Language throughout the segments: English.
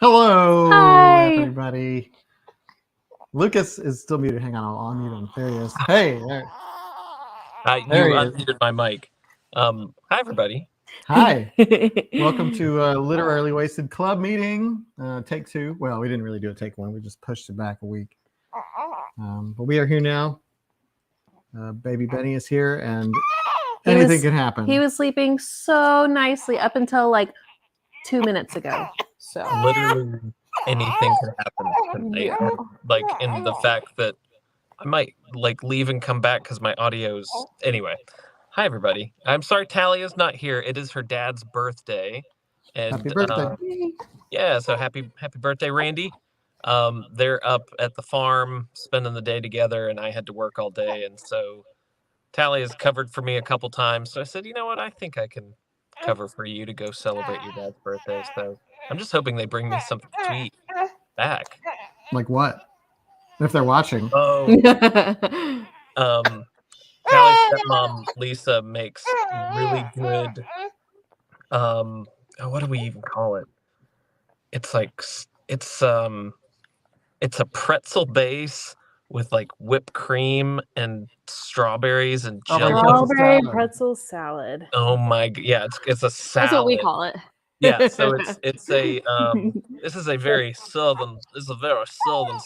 Hello, Hi. everybody. Lucas is still muted. Hang on, I'll unmute him. There he is. Hey, there You he is. unmuted my mic. Hi, everybody. Hi. Welcome to Literally Wasted Club meeting. Take two. Well, we didn't really do a take one. We just pushed it back a week. But we are here now. Baby Benny is here, and anything can happen. He was sleeping so nicely up until like 2 minutes ago. So Literally anything could happen tonight. Yeah. Like in the fact that I might leave and come back because my audio's anyway. Hi, everybody. I'm sorry Talia's not here. It is her dad's birthday, and Happy birthday. yeah, so happy birthday, Randy. They're up at the farm spending the day together, and I had to work all day, and so Talia's covered for me a couple times. So I said, you know what, I think I can cover for you to go celebrate your dad's birthday. So I'm just hoping they bring me something to eat back. Like what? If they're watching. Oh, Talia's stepmom Lisa makes really good. What do we even call it? It's like it's a pretzel base with like whipped cream and strawberries and jello. Strawberry pretzel salad. Oh my, yeah, it's a salad. That's what we call it. Yeah, so it's a this is a very southern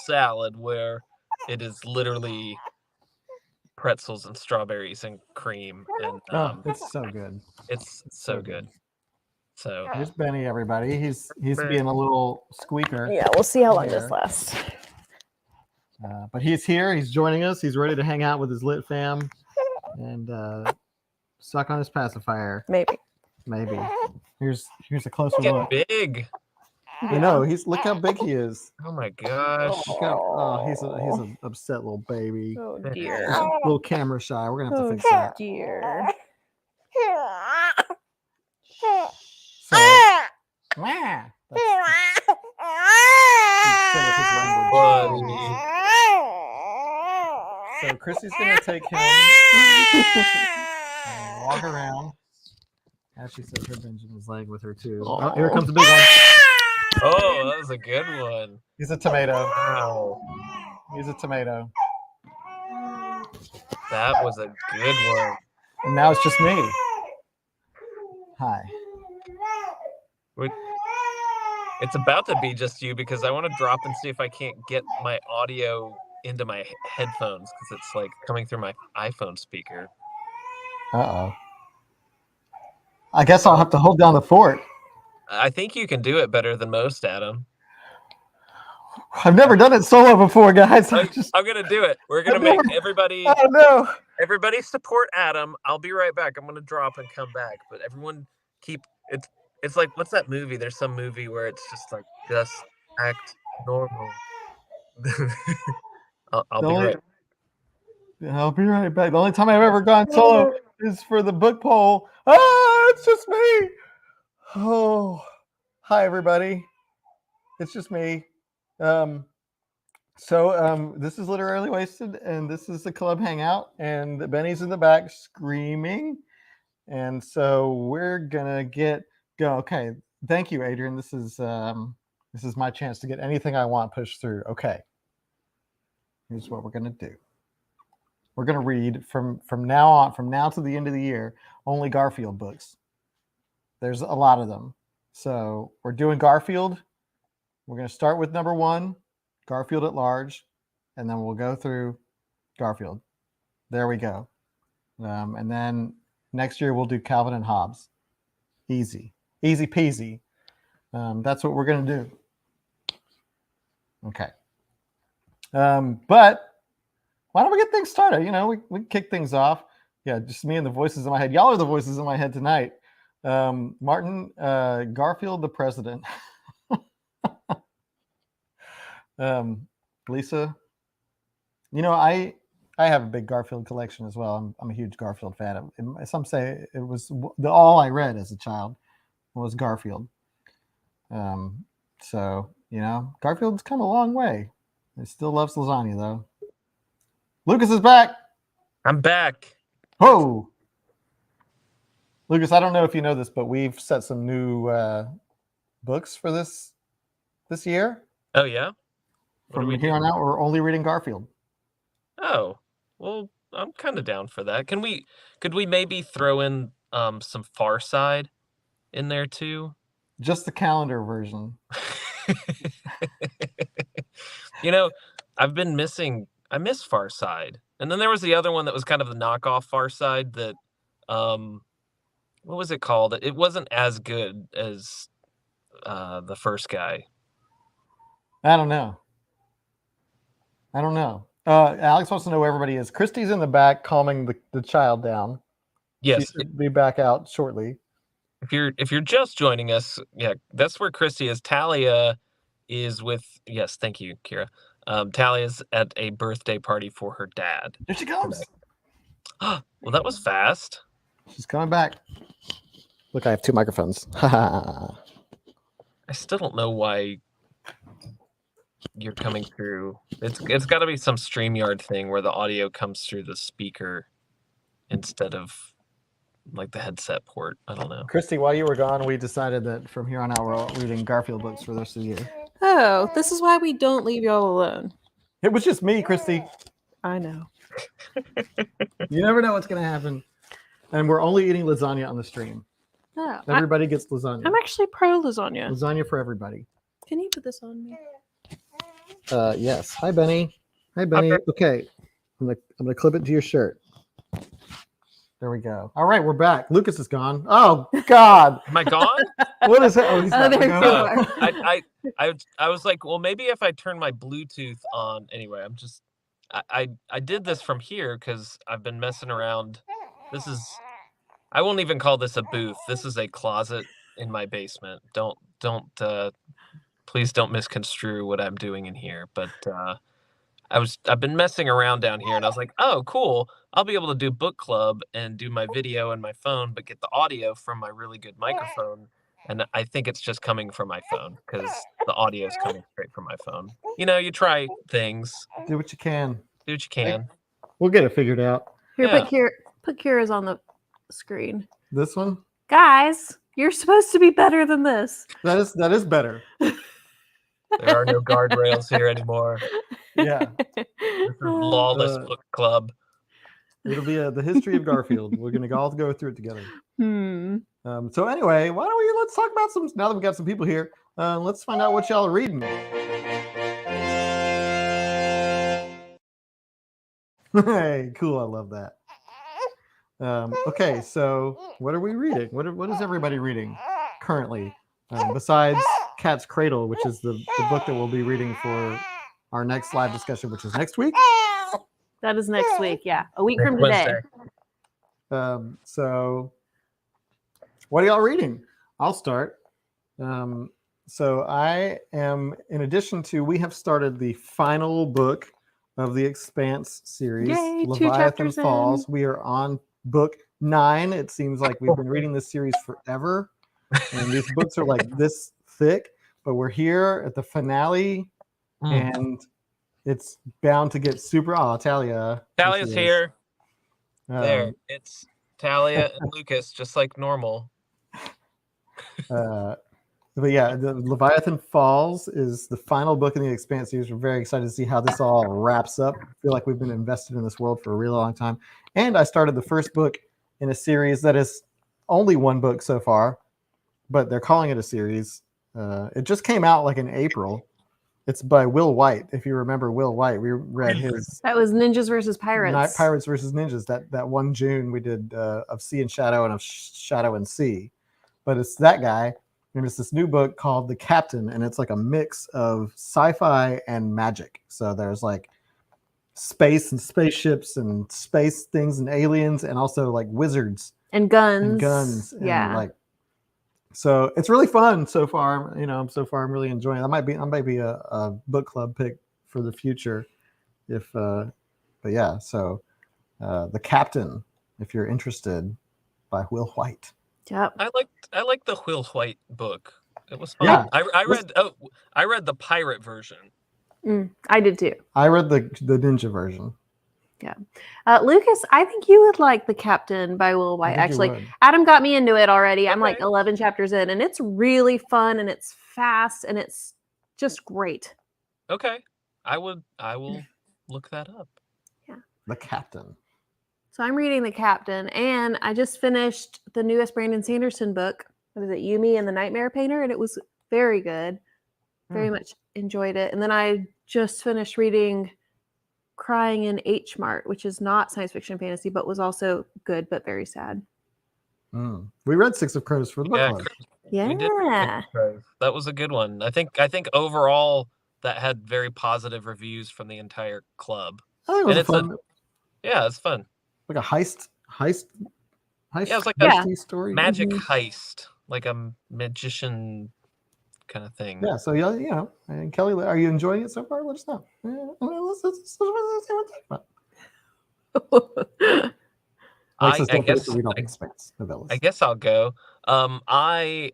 salad where it is literally pretzels and strawberries and cream and it's so good. It's so good. So here's Benny, everybody. He's being a little squeaker. Yeah, we'll see how long this lasts. But he's here. He's joining us. He's ready to hang out with his lit fam and suck on his pacifier. Maybe. Here's a closer look. Big. I know. Look how big he is. Oh my gosh. He's an upset little baby. Oh dear. A little camera shy. We're gonna have to fix that. Dear. So Chrissy's gonna take him and walk around. As she says, her Benjamin's leg with her too. Oh, here comes the big one. Oh, that was a good one. He's a tomato. Wow. He's a tomato. That was a good one. And now it's just me. Hi. It's about to be just you because I want to drop and see if I can't get my audio into my headphones because it's like coming through my iPhone speaker. Uh-oh. I guess I'll have to hold down the fort. I think you can do it better than most, Adam. I've never done it solo before, guys. I'm gonna do it. We're gonna make everybody. Oh no! Everybody support Adam. I'll be right back. I'm gonna drop and come back. But everyone keep it. It's like, what's that movie? There's some movie where it's just like just act normal. I'll be right back. The only time I've ever gone solo is for the book poll. Ah, it's just me. Oh, hi everybody. It's just me. This is Literally Wasted, and this is the club hangout, and Benny's in the back screaming, and so we're gonna go. Okay, thank you, Adrian. This is my chance to get anything I want pushed through. Okay, here's what we're gonna do. We're gonna read from now to the end of the year only Garfield books. There's a lot of them, so we're doing Garfield. We're going to start with number 1, Garfield at Large, and then we'll go through Garfield. There we go. And then next year we'll do Calvin and Hobbes. Easy peasy. That's what we're going to do. Okay. But why don't we get things started? We kick things off. Yeah, just me and the voices in my head. Y'all are the voices in my head tonight. Martin, Garfield the president. Lisa, I have a big Garfield collection as well. I'm a huge Garfield fan. Some say it was all I read as a child was Garfield. So Garfield's come a long way. He still loves lasagna though. Lucas is back. I'm back. Whoa, Lucas, I don't know if you know this, but we've set some new books for this this year. Oh yeah. What are From we here doing? on out, we're only reading Garfield. Oh, well, I'm kind of down for that. Could we maybe throw in some Far Side in there too? Just the calendar version. You know, I miss Far Side. And then there was the other one that was kind of the knockoff Far Side that what was it called? It wasn't as good as the first guy. I don't know. Alex wants to know where everybody is. Christy's in the back calming the child down. She Yes, should be back out shortly. if you're just joining us, yeah, that's where Christy is. Talia is with yes, thank you, Kira. Talia's at a birthday party for her dad. Here she comes. Well, that was fast. She's coming back. Look, I have 2 microphones. I still don't know why you're coming through. It's got to be some StreamYard thing where the audio comes through the speaker instead of like the headset port. I don't know. Christy, while you were gone, we decided that from here on out we're all reading Garfield books for the rest of the year. Oh, this is why we don't leave y'all alone. It was just me, Christy. I know. You never know what's going to happen. And we're only eating lasagna on the stream. Oh, Everybody gets lasagna. I'm actually pro lasagna. Lasagna for everybody. Can you put this on me? Yes. Hi, Benny. Hi, Benny. Okay. I'm gonna clip it to your shirt. There we go. All right, we're back. Lucas is gone. Oh God. Am I gone? What is that? Oh, he's Oh, not. there We're you going- are. I was like, well, maybe if I turn my Bluetooth on. Anyway, I did this from here because I've been messing around. I won't even call this a booth. This is a closet in my basement. Please don't misconstrue what I'm doing in here. But I've been messing around down here, and I was like, oh, cool. I'll be able to do book club and do my video on my phone, but get the audio from my really good microphone. And I think it's just coming from my phone because the audio is coming straight from my phone. You know, you try things, Do what you can. do what you can. We'll get it figured out. Here, Yeah. put Kira's on the screen. This one. Guys, you're supposed to be better than this. That is better. There are no guardrails here anymore. Yeah. This is lawless book club. It'll be the history of Garfield. We're gonna all go through it together. So anyway, let's talk about some. Now that we got some people here, let's find out what y'all are reading. Hey, cool! I love that. Okay, so what are we reading? What is everybody reading currently? Besides Cat's Cradle, which is the book that we'll be reading for our next live discussion, which is next week. That is next week. Yeah, a week from Next today. Wednesday. So what are y'all reading? I'll start. So I am, in addition to, we have started the final book of the Expanse series, Yay, 2 Leviathan chapters Falls. in. We are on book 9. It seems like we've been reading this series forever. And these books are like this thick, but we're here at the finale and it's bound to get super. Oh, Talia. Talia's There she is. here. Um, There. It's Talia and Lucas, just like normal. But yeah, the Leviathan Falls is the final book in the Expanse series. We're very excited to see how this all wraps up. I feel like we've been invested in this world for a really long time. And I started the first book in a series that is only 1 book so far, but they're calling it a series. It just came out like in April. It's by Will White. If you remember Will White, we read his That was Ninjas versus Pirates. Pirates versus Ninjas. That one June we did of Sea and Shadow and of Shadow and Sea. But it's that guy. And it's this new book called The Captain, and it's like a mix of sci-fi and magic. So there's like space and spaceships and space things and aliens, and also like wizards and guns. and guns. And Yeah. like, so it's really fun so far. You know, so far I'm really enjoying it. That might be a book club pick for the future. But yeah, so The Captain, if you're interested, by Will White. Yep. I like the Will White book. It was fun. Yeah. I read the pirate version. I did too. I read the ninja version. Lucas, I think you would like The Captain by Will White. I think you Actually, would. Adam got me into it already. I'm like Okay. 11 chapters in, and it's really fun, and it's fast, and it's just great. Okay. I will look that up. The Captain. So I'm reading The Captain, and I just finished the newest Brandon Sanderson book. What is it, Yumi and the Nightmare Painter? And it was very good. Very much enjoyed it. And then I just finished reading Crying in H Mart, which is not science fiction fantasy, but was also good but very sad. We read Six of Crows for the book Yeah, club. Yeah. we did read Crows. That was a good one. I think overall that had very positive reviews from the entire club. I think it was And a it's fun, Yeah, it's fun. like a heist. Yeah, it's like a heisty story. Magic Mhm. heist, like a magician kind of thing. Yeah, so yeah, you know, and Kelly, are you enjoying it so far? Let us know. Let's see what we're talking about. Like says, I don't forget guess to read all the Expanse novellas. I guess I'll go. I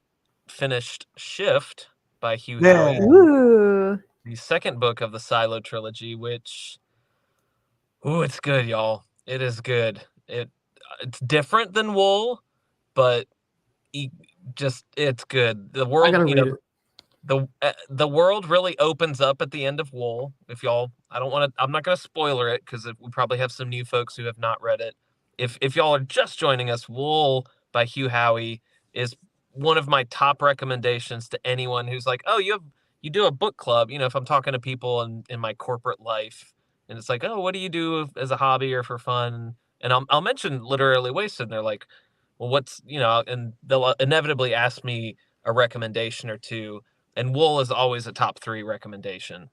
finished Shift by Hugh Yeah. Howey, Ooh. the second book of the Silo trilogy, which it's good, y'all. It is good. It's different than Wool, but it's good. The I world, gotta read it. the world really opens up at the end of Wool. If y'all, I'm not going to spoiler it because we probably have some new folks who have not read it. If y'all are just joining us, Wool by Hugh Howey is one of my top recommendations to anyone who's like, oh, you do a book club. You know, if I'm talking to people in my corporate life, and it's like, oh, what do you do as a hobby or for fun? And I'll mention Literally Wasted, and they're like, well, what's, and they'll inevitably ask me a recommendation or two, and Wool is always a top 3 recommendation.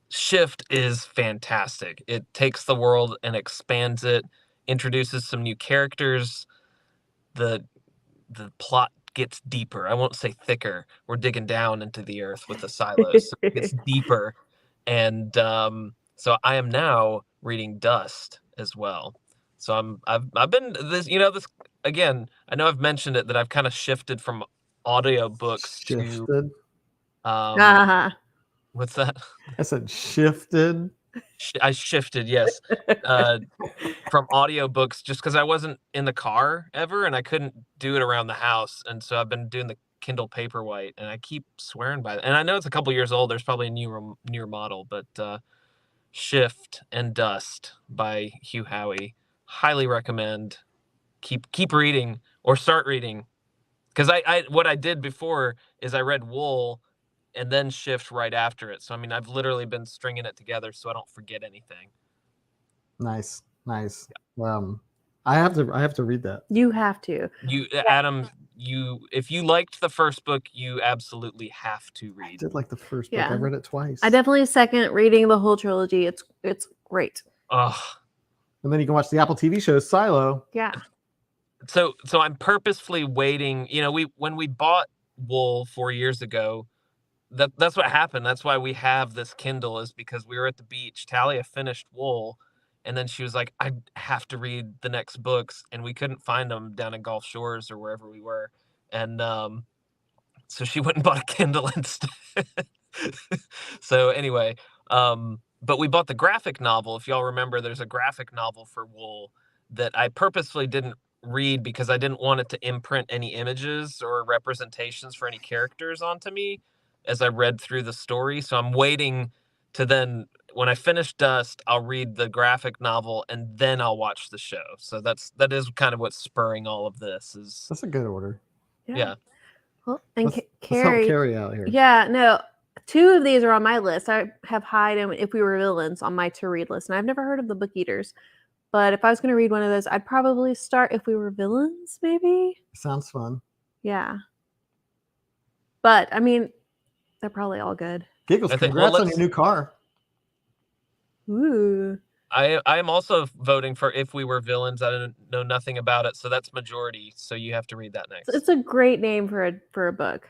Shift is fantastic. It takes the world and expands it, introduces some new characters. The plot gets deeper. I won't say thicker. We're digging down into the earth with the silos. So it gets deeper. And so I am now reading Dust as well. So I've been this again, I know I've mentioned it that I've kind of shifted from audiobooks to Shifted. what's that? I said shifted. I shifted, yes, from audiobooks just because I wasn't in the car ever and I couldn't do it around the house. And so I've been doing the Kindle Paperwhite, and I keep swearing by it. And I know it's a couple years old. There's probably a newer model, but Shift and Dust by Hugh Howey. Highly recommend. Keep reading or start reading. Because what I did before is I read Wool and then Shift right after it. So I mean, I've literally been stringing it together so I don't forget anything. Nice. I have to read that. You have to. Adam, if you liked the first book, you absolutely have to I read. did like the first book. Yeah. I read it twice. I definitely second reading the whole trilogy. It's great. Ugh. And then you can watch the Apple TV show Silo. Yeah. So I'm purposefully waiting. When we bought Wool 4 years ago, that's what happened. That's why we have this Kindle, is because we were at the beach. Talia finished Wool, and then she was like, I have to read the next books, and we couldn't find them down in Gulf Shores or wherever we were. And so she went and bought a Kindle instead. So anyway, but we bought the graphic novel. If y'all remember, there's a graphic novel for Wool that I purposefully didn't read because I didn't want it to imprint any images or representations for any characters onto me as I read through the story. So I'm waiting to then, when I finish Dust, I'll read the graphic novel and then I'll watch the show. So that is kind of what's spurring all of this. That's a good order. Yeah. Well, and Let's help Carrie. Carrie out here. Yeah, no. 2 of these are on my list. I have Hyde and If We Were Villains on my to read list, and I've never heard of the Book Eaters. But if I was going to read one of those, I'd probably start If We Were Villains, maybe. Sounds fun. Yeah. But I mean, they're probably all good. Giggles, I think- congrats well, on your new car. Ooh. I am also voting for If We Were Villains. I don't know nothing about it, so that's majority. So you have to read that next. It's a great name for a book.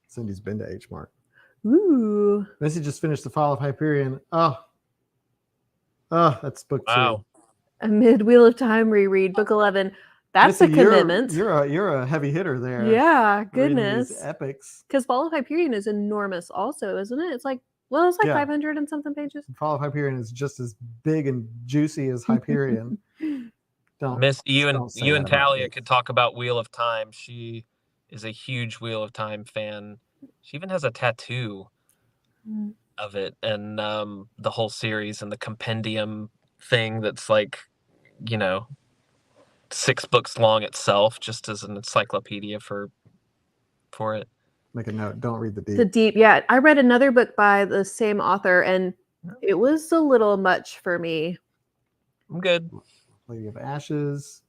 Cindy's been to H Mart. Ooh. Missy just finished The Fall of Hyperion. Oh, that's book 2. Wow. A mid-Wheel of Time reread, book 11. That's Missy, a commitment. You're a heavy hitter there. Yeah, reading these goodness. epics. Because Fall of Hyperion is enormous also, isn't it? It's like Yeah. 500 and something pages. Fall of Hyperion is just as big and juicy as Hyperion. Don't Miss, you don't say and that about Talia me. could talk about Wheel of Time. She is a huge Wheel of Time fan. She even has a tattoo Mm. of it, and the whole series and the compendium thing that's like, 6 books long itself, just as an encyclopedia for it. Make a note. Don't read the The deep. deep, yeah. I read another book by the same author, and it was a little much for me. I'm good. Lady of Ashes.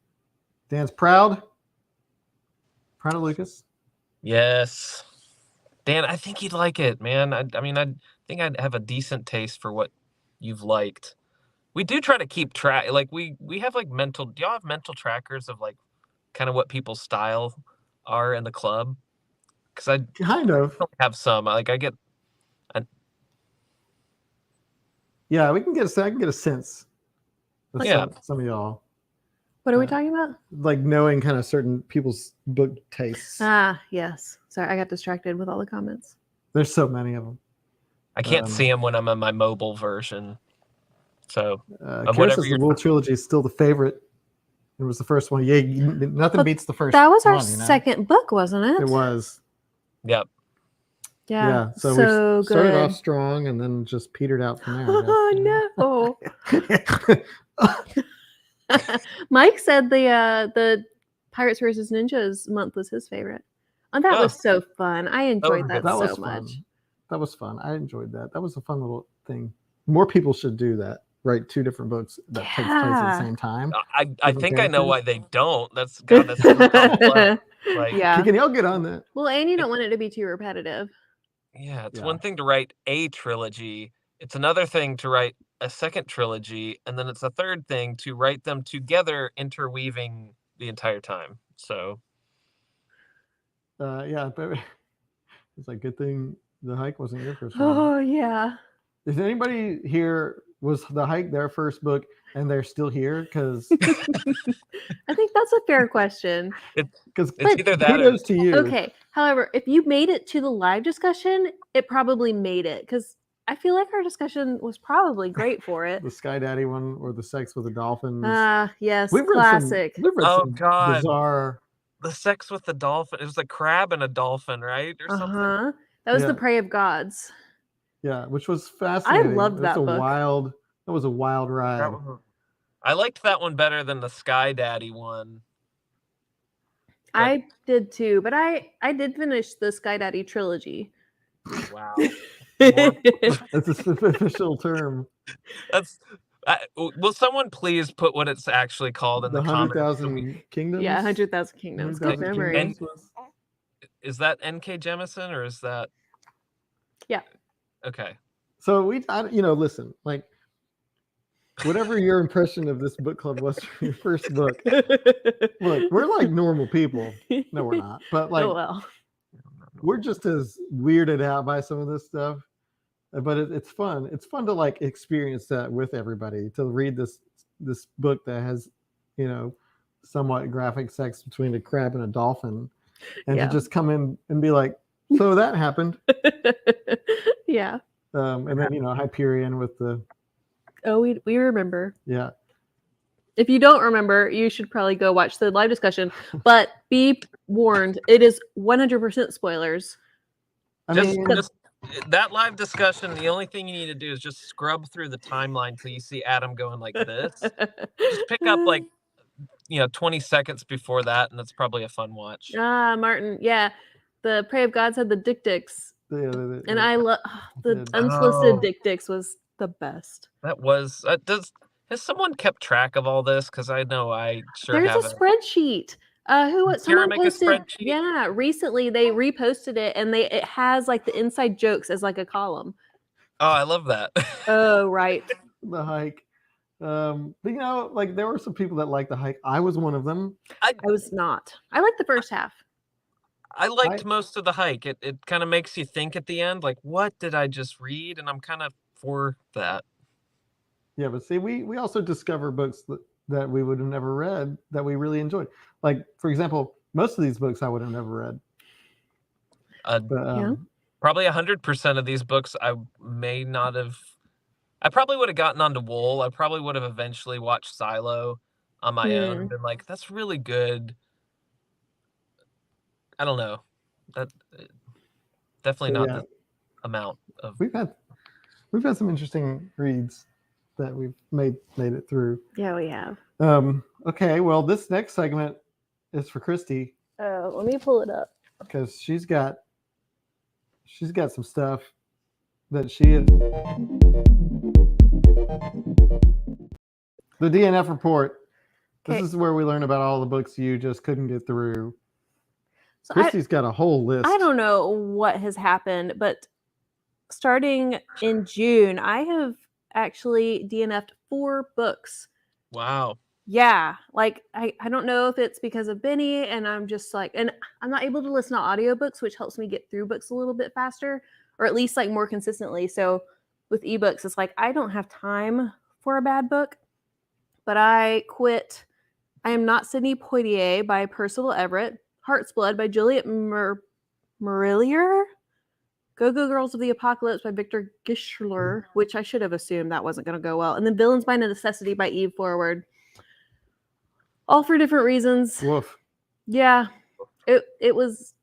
Dan's proud. Proud of Lucas. Yes. Dan, I think you'd like it, man. I mean, I think I'd have a decent taste for what you've liked. We do try to keep track, like we have like do y'all have mental trackers of like kind of what people's style are in the club? Because I Kind of. have some. Like I get, Yeah, we can get I can get a sense of Yeah. some of y'all. What are we Uh, talking about? Like knowing kind of certain people's book tastes. Ah, yes. Sorry, I got distracted with all the comments. There's so many of them. I can't Um, see them when I'm on my mobile version. So Kara whatever says you're the Wool trilogy is still the favorite. It was the first one. Yeah, nothing But beats the first. That was our one, you know? second book, wasn't it? It was. Yep. Yeah. So, so we started good. off strong and then just petered out from there. Oh no! no. Mike said the Pirates versus Ninjas month was his favorite. And that Oh. was so fun. I enjoyed was that, good. that so was much. fun. That was fun. I enjoyed that. That was a fun little thing. More people should do that. Write 2 different books that takes place at Yeah. the same time. I Different think I know characters. why they don't. That's so complex. Like, Yeah. Can y'all get on that? Well, and you don't want it to be too repetitive. yeah, it's Yeah. one thing to write a trilogy. It's another thing to write a second trilogy, and then it's a third thing to write them together, interweaving the entire time. So Yeah, but it's a good thing the hike wasn't your first one. Oh yeah. Is anybody here was the hike their first book and they're still here? Because I think that's a fair question. because it's either that or kudos to you. Okay. However, if you made it to the live discussion, it probably made it because I feel like our discussion was probably great for it. The Sky Daddy one or the Sex with the Dolphins. Yes, We've read classic. We've read Oh, some God. bizarre. the sex with the dolphin. It was a crab and a dolphin, right, or something. That was Yeah. the Prey of Gods. Yeah, which was fascinating. loved That's that book. That was a wild ride. I liked that one better than the Sky Daddy one. But- I did too, but I did finish the Sky Daddy trilogy. Wow. That's the official term. That's. Will someone please put what it's actually called in The the comments? 100,000 Kingdoms. Yeah, 100,000 Kingdoms. Good 100,000 memory. Kingdoms was- Is that N.K. Jemisin or is that? Yeah. Okay. So listen, like whatever your impression of this book club was for your first book. Look, we're like normal people. No, we're not. But like Oh well. we're just as weirded out by some of this stuff. But it's fun. It's fun to like experience that with everybody, to read this book that has, somewhat graphic sex between a crab and a dolphin, and Yeah. to just come in and be like, so that happened. Yeah. And then Hyperion with the Oh, we remember. yeah. If you don't remember, you should probably go watch the live discussion. But be warned, it is 100% spoilers. I Just, mean, just that live discussion. The only thing you need to do is just scrub through the timeline till you see Adam going like this. Just pick up like 20 seconds before that, and that's probably a fun watch. Martin, yeah. The Prey of Gods had the dictics. And I love the did. unsolicited Oh. dictics was the best. That was has someone kept track of all this? Because I know I sure There's haven't. a spreadsheet. Did Kara Someone make a posted? spreadsheet? Yeah, recently they reposted it, and it has like the inside jokes as like a column. Oh, I love that. Oh, right. the hike. But like there were some people that liked the hike. I was one of them. I was not. I like the first half. I liked most of the hike. It kind of makes you think at the end, like, what did I just read? And I'm kind of for that. Yeah, but see, we also discover books that we would have never read that we really enjoyed. Like, for example, most of these books I would have never read. But, Probably 100% of these books I may not have. I probably would have gotten onto Wool. I probably would have eventually watched Silo on my own and been like, that's really good. I don't know. Definitely So, not yeah. the amount of. We've had some interesting reads that we've made it through. Yeah, we have. Okay, well, this next segment is for Christy Oh, let me pull it up. because she's got some stuff that she is. The DNF report. This Okay. is where we learn about all the books you just couldn't get through. So Christy's got a whole list. I don't know what has happened, but starting in June, I have actually DNF'd 4 books. Wow. Yeah, like I don't know if it's because of Benny, and I'm just like, and I'm not able to listen to audiobooks, which helps me get through books a little bit faster, or at least like more consistently. So with ebooks, it's like I don't have time for a bad book, but I quit I Am Not Sidney Poitier by Percival Everett, Heart's Blood by Juliet Marillier, Go-Go Girls of the Apocalypse by Victor Gischler, which I should have assumed that wasn't going to go well, and then Villains by Necessity by Eve Forward. All for different reasons. Woof. Yeah, it was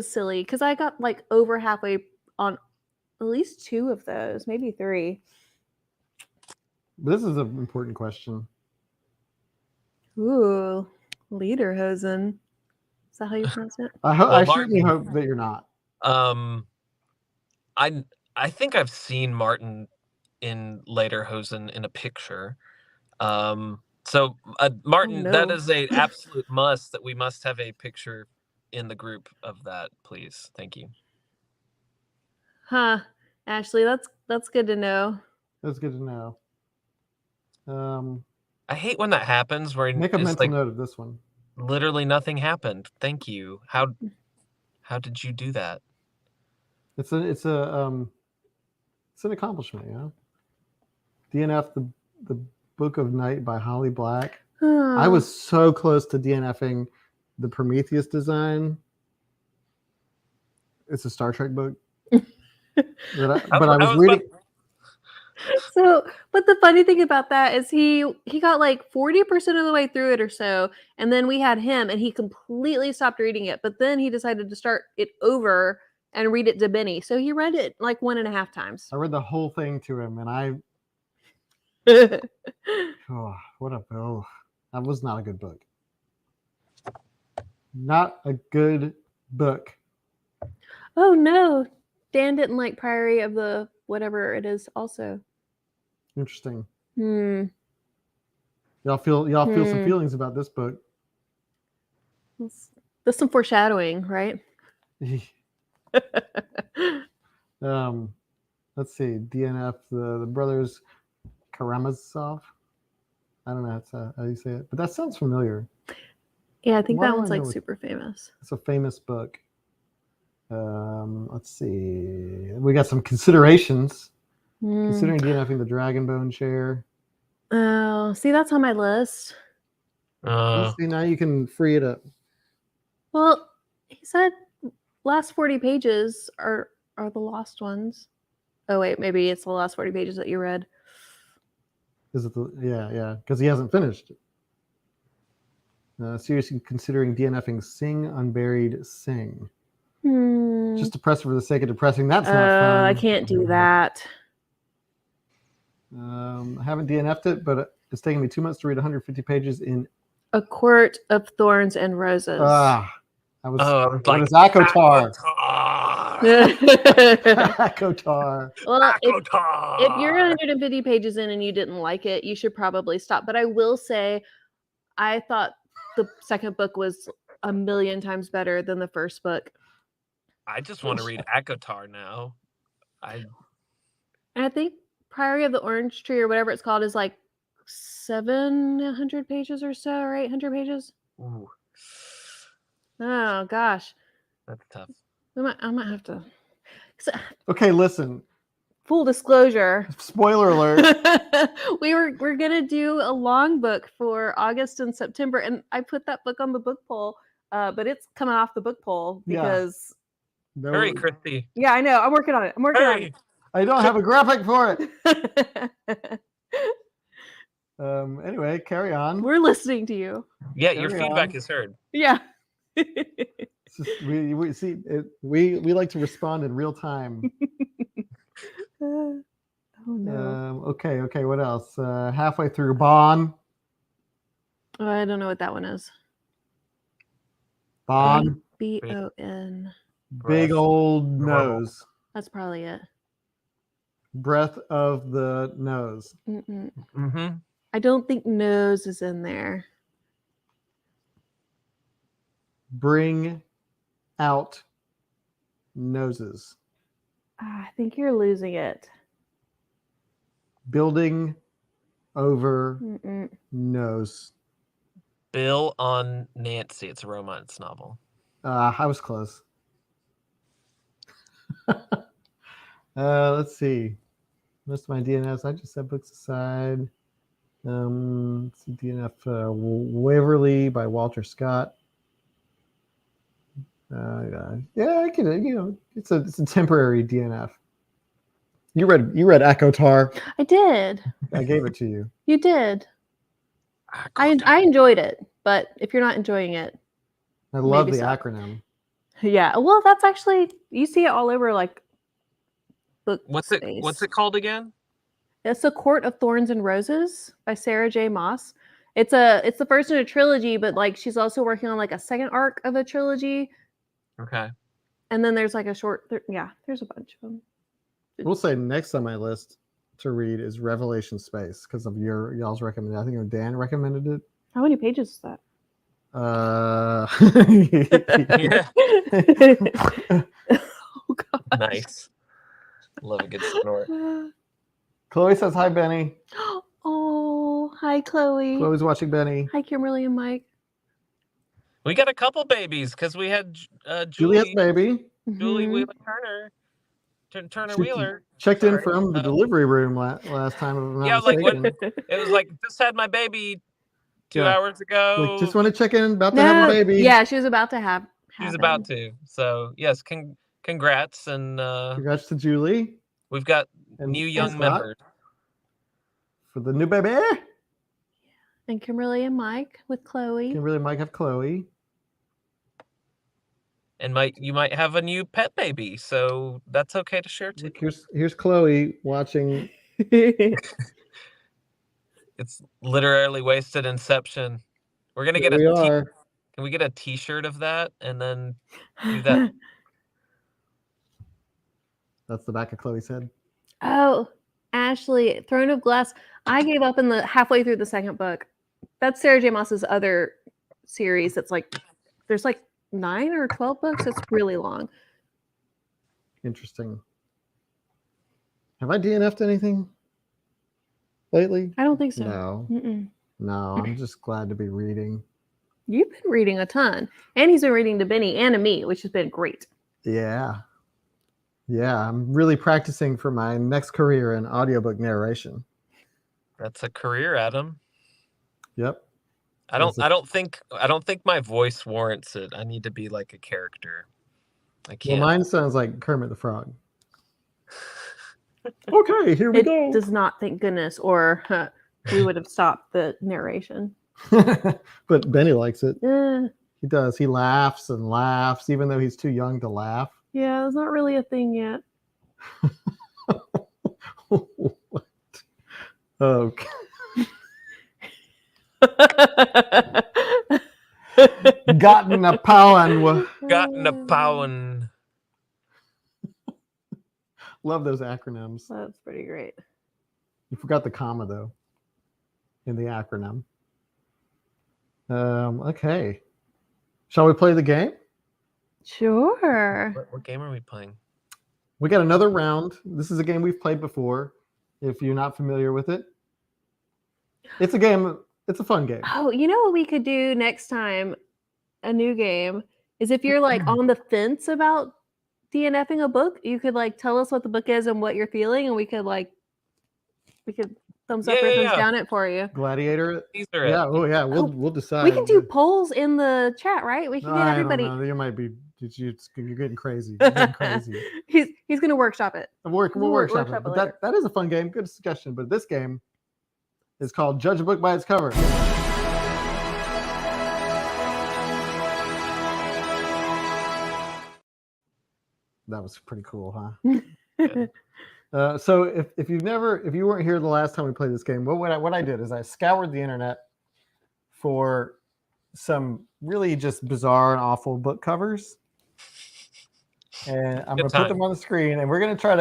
silly because I got like over halfway on at least 2 of those, maybe 3. This is an important question. Ooh, Lederhosen. Is that how you pronounce it? I Well, certainly Martin- hope that you're not. I think I've seen Martin in Lederhosen in a picture. So Martin, that no. is a absolute must that we must have a picture in the group of that, please. Thank you. Huh, Ashley, that's good to know. That's good to know. I hate when that happens where Make a it's mental like note of this one. literally nothing happened. Thank you. How did you do that? It's an accomplishment, you know. DNF the Book of Night by Holly Black. I was so close to DNFing the Prometheus design. It's a Star Trek book. But I was reading. So, but the funny thing about that is he got like 40% of the way through it or so, and then we had him, and he completely stopped reading it. But then he decided to start it over and read it to Benny. So he read it like 1.5 times. I read the whole thing to him, and that was not a good book. Not a good book. Oh no, Dan didn't like Priory of the whatever it is. Also, Interesting. That's Y'all feel some feelings about this book. some foreshadowing, right? Let's see. DNF the brothers Karamazov. I don't know how you say it, but that sounds familiar. Yeah, I think Why that do one's I like know it? super famous. It's a famous book. Let's see. We got some considerations. Considering DNFing the Dragonbone chair. Oh, see, that's on my list. Let's see, now you can free it up. Well, he said last 40 pages are the lost ones. Oh wait, maybe it's the last 40 pages that you read. Is it yeah, because he hasn't finished. Seriously considering DNFing Sing Unburied Sing. Just depressed for the sake of depressing. That's not fun. I can't do that. I haven't DNF'd it, but it's taken me 2 months to read 150 pages in A Court of Thorns and Roses. I was like what is Akotar? Akotar. Well, if you're 150 pages in and you didn't like it, you should probably stop. But I will say, I thought the second book was a million times better than the first book. I just want to read Akotar now. And I think Priory of the Orange Tree or whatever it's called is like 700 pages or so, or 800 pages. Ooh, Oh gosh, that's tough. I might have to. Okay, listen. Full disclosure. Spoiler alert. we're gonna do a long book for August and September, and I put that book on the book poll, but it's coming off the book poll because. No, Hurry, Christy. Yeah, I know. I'm working on it. Hurry. I don't have a graphic for it. Anyway, carry on. We're listening to you. Yeah, your Carry feedback on. is heard. Yeah. It's just, we see it, we like to respond in real time. Oh no. Okay. What else? Halfway through Bon. Oh, I don't know what that one is. Bon. B-O-N. Big Breath. old nose. That's probably it. Breath of the nose. Mm-mm. Mm-hmm. I don't think nose is in there. Bring out noses. I think you're losing it. Building over Mm-mm. nose. Bill on Nancy. It's a romance novel. I was close. Let's see. Most of my DNFs, I just set books aside. Let's see, DNF Waverly by Walter Scott. Yeah, I can. It's a temporary DNF. You read Echo Tar. I did. I gave it to you. You did. I enjoyed it, but if you're not enjoying it, I love Maybe the so. acronym. yeah. Well, that's actually you see it all over like book. What's space. it called again? It's A Court of Thorns and Roses by Sarah J. Maas. It's the first in a trilogy, but like she's also working on like a second arc of a trilogy, Okay. and then there's like a short. There's a bunch of them. We'll say next on my list to read is Revelation Space because of y'all's recommendation. I think Dan recommended it. How many pages is that? Yeah. Oh god. Nice. Love a good snort. Chloe says hi, Benny. Oh, hi Chloe. Chloe's watching Benny. Hi Kimberly and Mike. We got a couple babies because we had Juliet's Julie baby Julie Mhm. Wheeler Turner She Wheeler. checked in Sorry. from the delivery room last time. If I'm not Yeah, like mistaken. It was like just had my baby 2 Yeah. hours ago. Like, just want to check in. About to have a No, baby. yeah, she was about to have. She's about to. So yes, congrats, and Congrats to Julie we've got and new young Scott members. for the new baby. And Kimberly and Mike with Chloe. Kimberly might have Chloe. And you might have a new pet baby, so that's okay to share too. Look, here's Chloe watching. It's literally wasted inception. We're gonna get Here we a are. can we get a t-shirt of that and then do that? That's the back of Chloe's head. Oh, Ashley, Throne of Glass. I gave up in the halfway through the second book. That's Sarah J. Maas's other series. That's like there's like 9 or 12 books. It's really long. Interesting. Have I DNF'd anything lately? I don't think so. No. Mm-mm. No, I'm just glad to be reading. You've been reading a ton, and he's been reading to Benny and to me, which has been great. Yeah. I'm really practicing for my next career in audiobook narration. That's a career, Adam. Yep. I don't think my voice warrants it. I need to be like a character. I Well, can't. mine sounds like Kermit the Frog. Okay, here we It go. does not, thank goodness, or we would have stopped the narration. But Benny likes it. Eh, He does. He laughs and laughs, even though he's too young to laugh. yeah, it's not really a thing yet. What? Okay. Gotten a pound. Gotten a pound. Love those acronyms. That's pretty great. You forgot the comma though in the acronym. Okay. Shall we play the game? Sure. What game are we playing? We got another round. This is a game we've played before. If you're not familiar with it, it's a game. It's a fun game. Oh, you know what we could do next time? A new game is if you're like on the fence about DNFing a book, you could like tell us what the book is and what you're feeling, and we could thumbs up or thumbs down it for you. Gladiator. These are Yeah. it. Oh yeah. We'll decide. We can do polls in the chat, right? We can get I everybody. don't know. You might be. You're getting crazy. You're getting crazy. He's gonna workshop it. We'll We'll workshop workshop it. it But later. that is a fun game. Good suggestion. But this game is called Judge a Book by Its Cover. That was pretty cool, huh? So if you weren't here the last time we played this game, what I did is I scoured the internet for some really just bizarre and awful book covers, and I'm Good going to put them time. on the screen, and we're going to try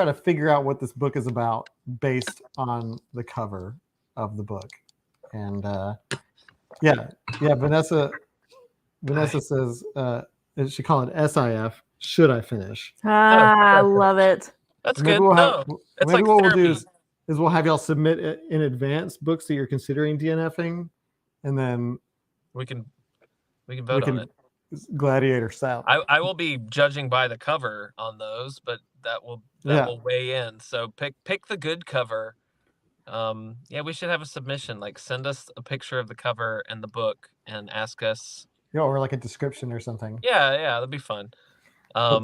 to figure out what this book is about based on the cover of the book. And yeah, Vanessa says she call it SIF. Should I finish? I love it. That's Maybe good. we'll have No, it's maybe like what we'll therapy. do is we'll have y'all submit in advance books that you're considering DNFing, and then we can vote on it. Gladiator style. I will be judging by the cover on those, but that will weigh in. So pick the good cover. Yeah, we should have a submission. Like, send us a picture of the cover and the book, and ask us. Or like a description or something. Yeah, that'd be fun. But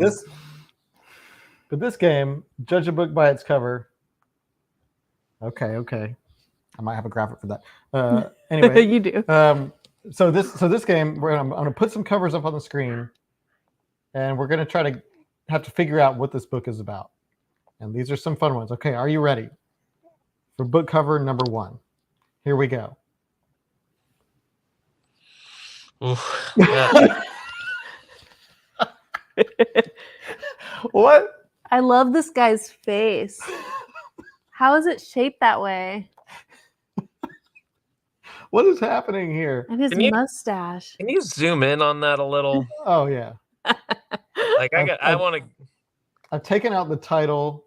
this game, judge a book by its cover. Okay. I might have a graphic for that. Anyway, You do. So this game, I'm going to put some covers up on the screen, and we're going to try to have to figure out what this book is about. And these are some fun ones. Okay, are you ready for book cover number 1? Here we go. Oof, yeah. What? I love this guy's face. How is it shaped that way? What is happening here? And his mustache. Can you zoom in on that a little? Oh yeah. Like I want to. I've taken out the title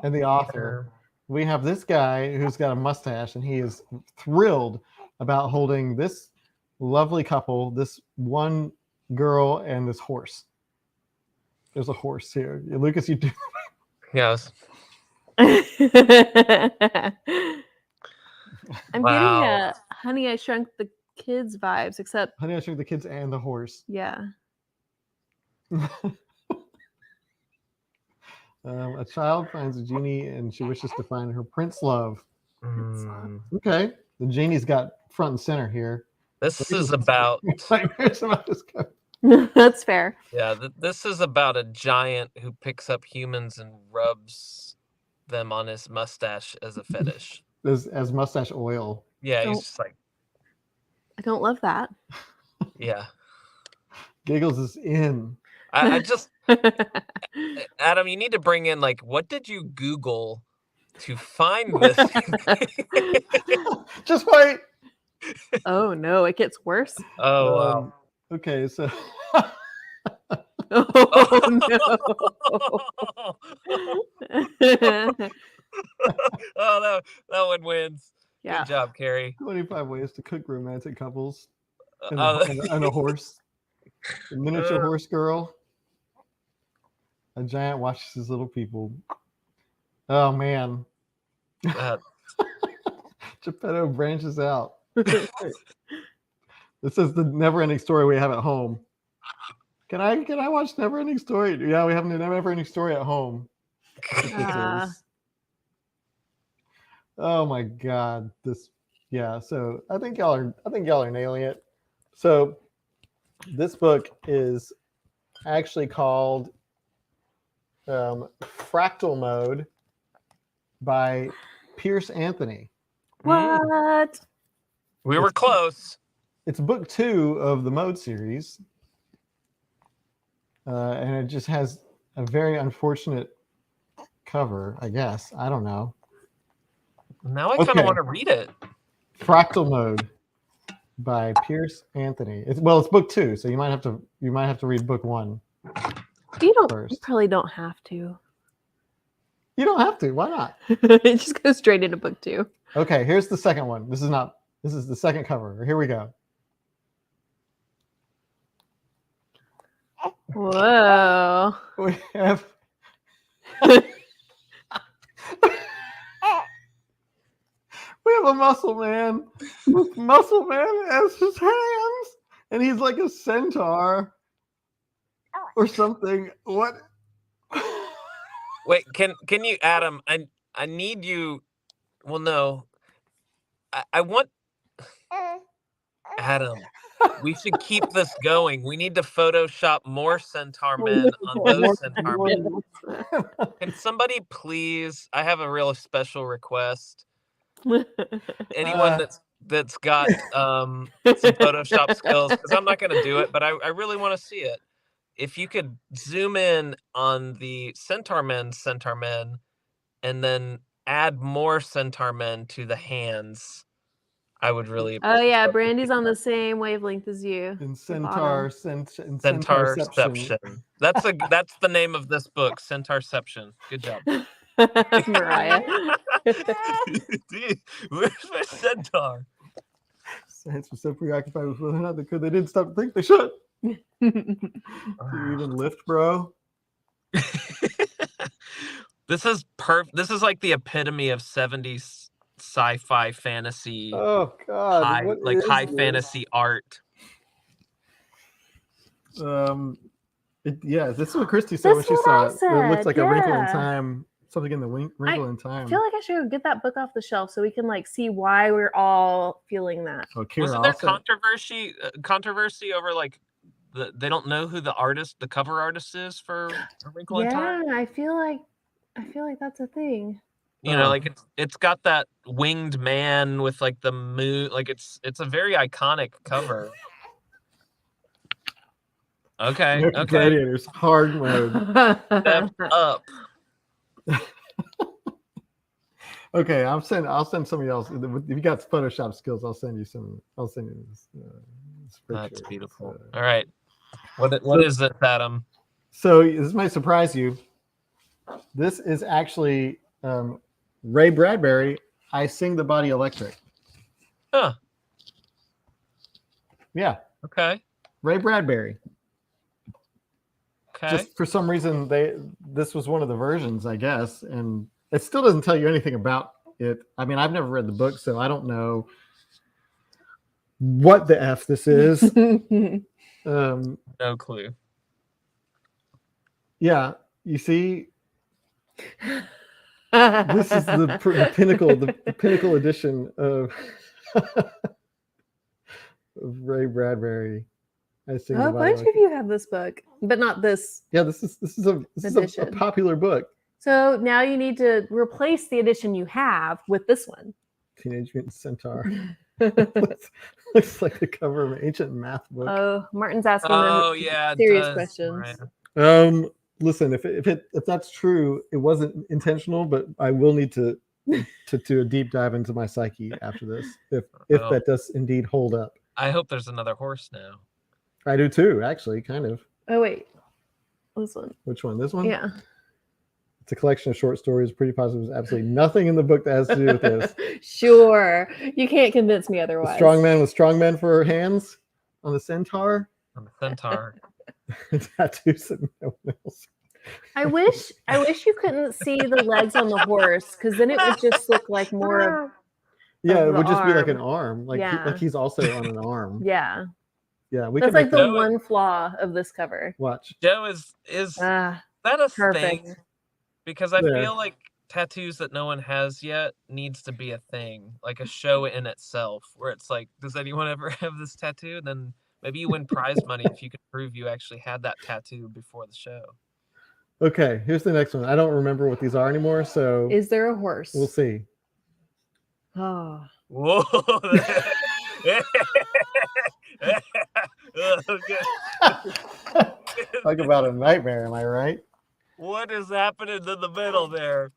and the author. We have this guy who's got a mustache, and he is thrilled about holding this lovely couple, this one girl and this horse. There's a horse here. Lucas, you do. Yes. I'm getting Wow. a Honey, I Shrunk the Kids vibes, except Honey, I Shrunk the Kids and the horse. yeah. A child finds a genie and she wishes to find her prince love. Mm. Okay. The genie's got front and center here. This is about. Nightmares about this guy. That's fair. Yeah, this is about a giant who picks up humans and rubs them on his mustache as a fetish. As mustache oil. Yeah, Don't- he's just like, I don't love that. yeah. Giggles is in. I just, Adam, you need to bring in, like, what did you Google to find this? Just wait. Oh no, it gets worse. Oh, wow. Okay, so Oh no. Oh, that one wins. Yeah. Good job, Carrie. 25 ways to cook romantic couples and, Uh, and a horse. A miniature horse girl. A giant watches his little people. Oh man. Geppetto branches out. This is the never-ending story we have at home. Can I watch Never-Ending Story? Yeah, we have a Never-Ending Story at home. That's what this is. Oh my god. So I think y'all are nailing it. So this book is actually called Fractal Mode by Pierce Anthony. What? We were close. It's book 2 of the Mode series. And it just has a very unfortunate cover, I guess. I don't know. Now I kind of Okay. want to read it. Fractal Mode by Pierce Anthony. It's book 2, so you might have to read book 1. You First. probably don't have to. You don't have to. Why not? It just goes straight into book 2. Okay, here's the second one. This is the second cover. Here we go. Whoa. We have a muscle man. Muscle man has his hands, and he's like a centaur or something. What? Wait, can you, Adam? I need you. Well, no. I want. Adam, we should keep this going. We need to Photoshop more centaur men on those centaur men. Can somebody please? I have a real special request. Anyone that's got some Photoshop skills, because I'm not going to do it, but I really want to see it. If you could zoom in on the centaur men, and then add more centaur men to the hands, I would really. Oh yeah, Brandy's on the same wavelength as you. In the bottom. Centaurception. That's the name of this book, Centaurception. Good job. Mariah. Where's my centaur? Science was so preoccupied with whether or not they could, they didn't stop to think they should. Do you even lift, bro? This is This is like the epitome of 70s sci-fi fantasy, Oh God! high fantasy art. Yeah, this is what Christy said when That's she what saw I it. It looks said, like a Wrinkle in yeah. Time, something in the Wrinkle in I Time. feel like I should get that book off the shelf so we can like see why we're all feeling that. Oh, Kira, Wasn't there also- controversy over like they don't know who the cover artist is for A Wrinkle in Time? Yeah, I feel like that's a thing. You know, like it's got that winged man with like the moon, like it's a very iconic cover. Okay, American okay. Gladiators hard mode. Step up. Okay, I'll send somebody else. If you got Photoshop skills, I'll send you some. I'll send you this. That's picture. beautiful. It's, All right. What is it, Adam? So this might surprise you. This is actually Ray Bradbury. I Sing the Body Electric. Huh. Yeah, Okay. Ray Bradbury. Okay. Just for some reason, this was one of the versions, I guess, and it still doesn't tell you anything about it. I mean, I've never read the book, so I don't know what the F this is. No clue. Yeah, you see, this is the pinnacle, the pinnacle edition of Ray Bradbury. I Sing the A Body bunch of you have this book, but not this. Yeah, this is a edition. popular book. So now you need to replace the edition you have with this one. Teenage Mutant Centaur. looks like the cover of an ancient math book. Oh, Martin's asking Oh the yeah. it serious does, questions. Mariah. Listen, if that's true, it wasn't intentional, but I will need to do a deep dive into my psyche after this, if Oh. that does indeed hold up. I hope there's another horse now. I do too, actually, kind of. Oh wait, this one. Which one? This one? Yeah. It's a collection of short stories. Pretty positive. There's absolutely nothing in the book that has to do with this. Sure, you can't convince me The otherwise. strong man with strong men for hands on the centaur. On the centaur. Tattoos and no one else. I wish you couldn't see the legs on the horse, because then it would just look like more of Yeah, it the would just be like an arm. arm. Like Yeah. like he's also on an arm. yeah. Yeah, we That's can like make the that. No, one flaw of this cover. Watch. Joe is Ah, that a perfect. thing? Because I Yeah. feel like tattoos that no one has yet needs to be a thing, like a show in itself, where it's like, does anyone ever have this tattoo? Then maybe you win prize money if you can prove you actually had that tattoo before the show. Okay, here's the next one. I don't remember what these are anymore, so Is there a horse? we'll see. Oh. Whoa! Okay. Talk about a nightmare, am I right? What is happening in the middle there?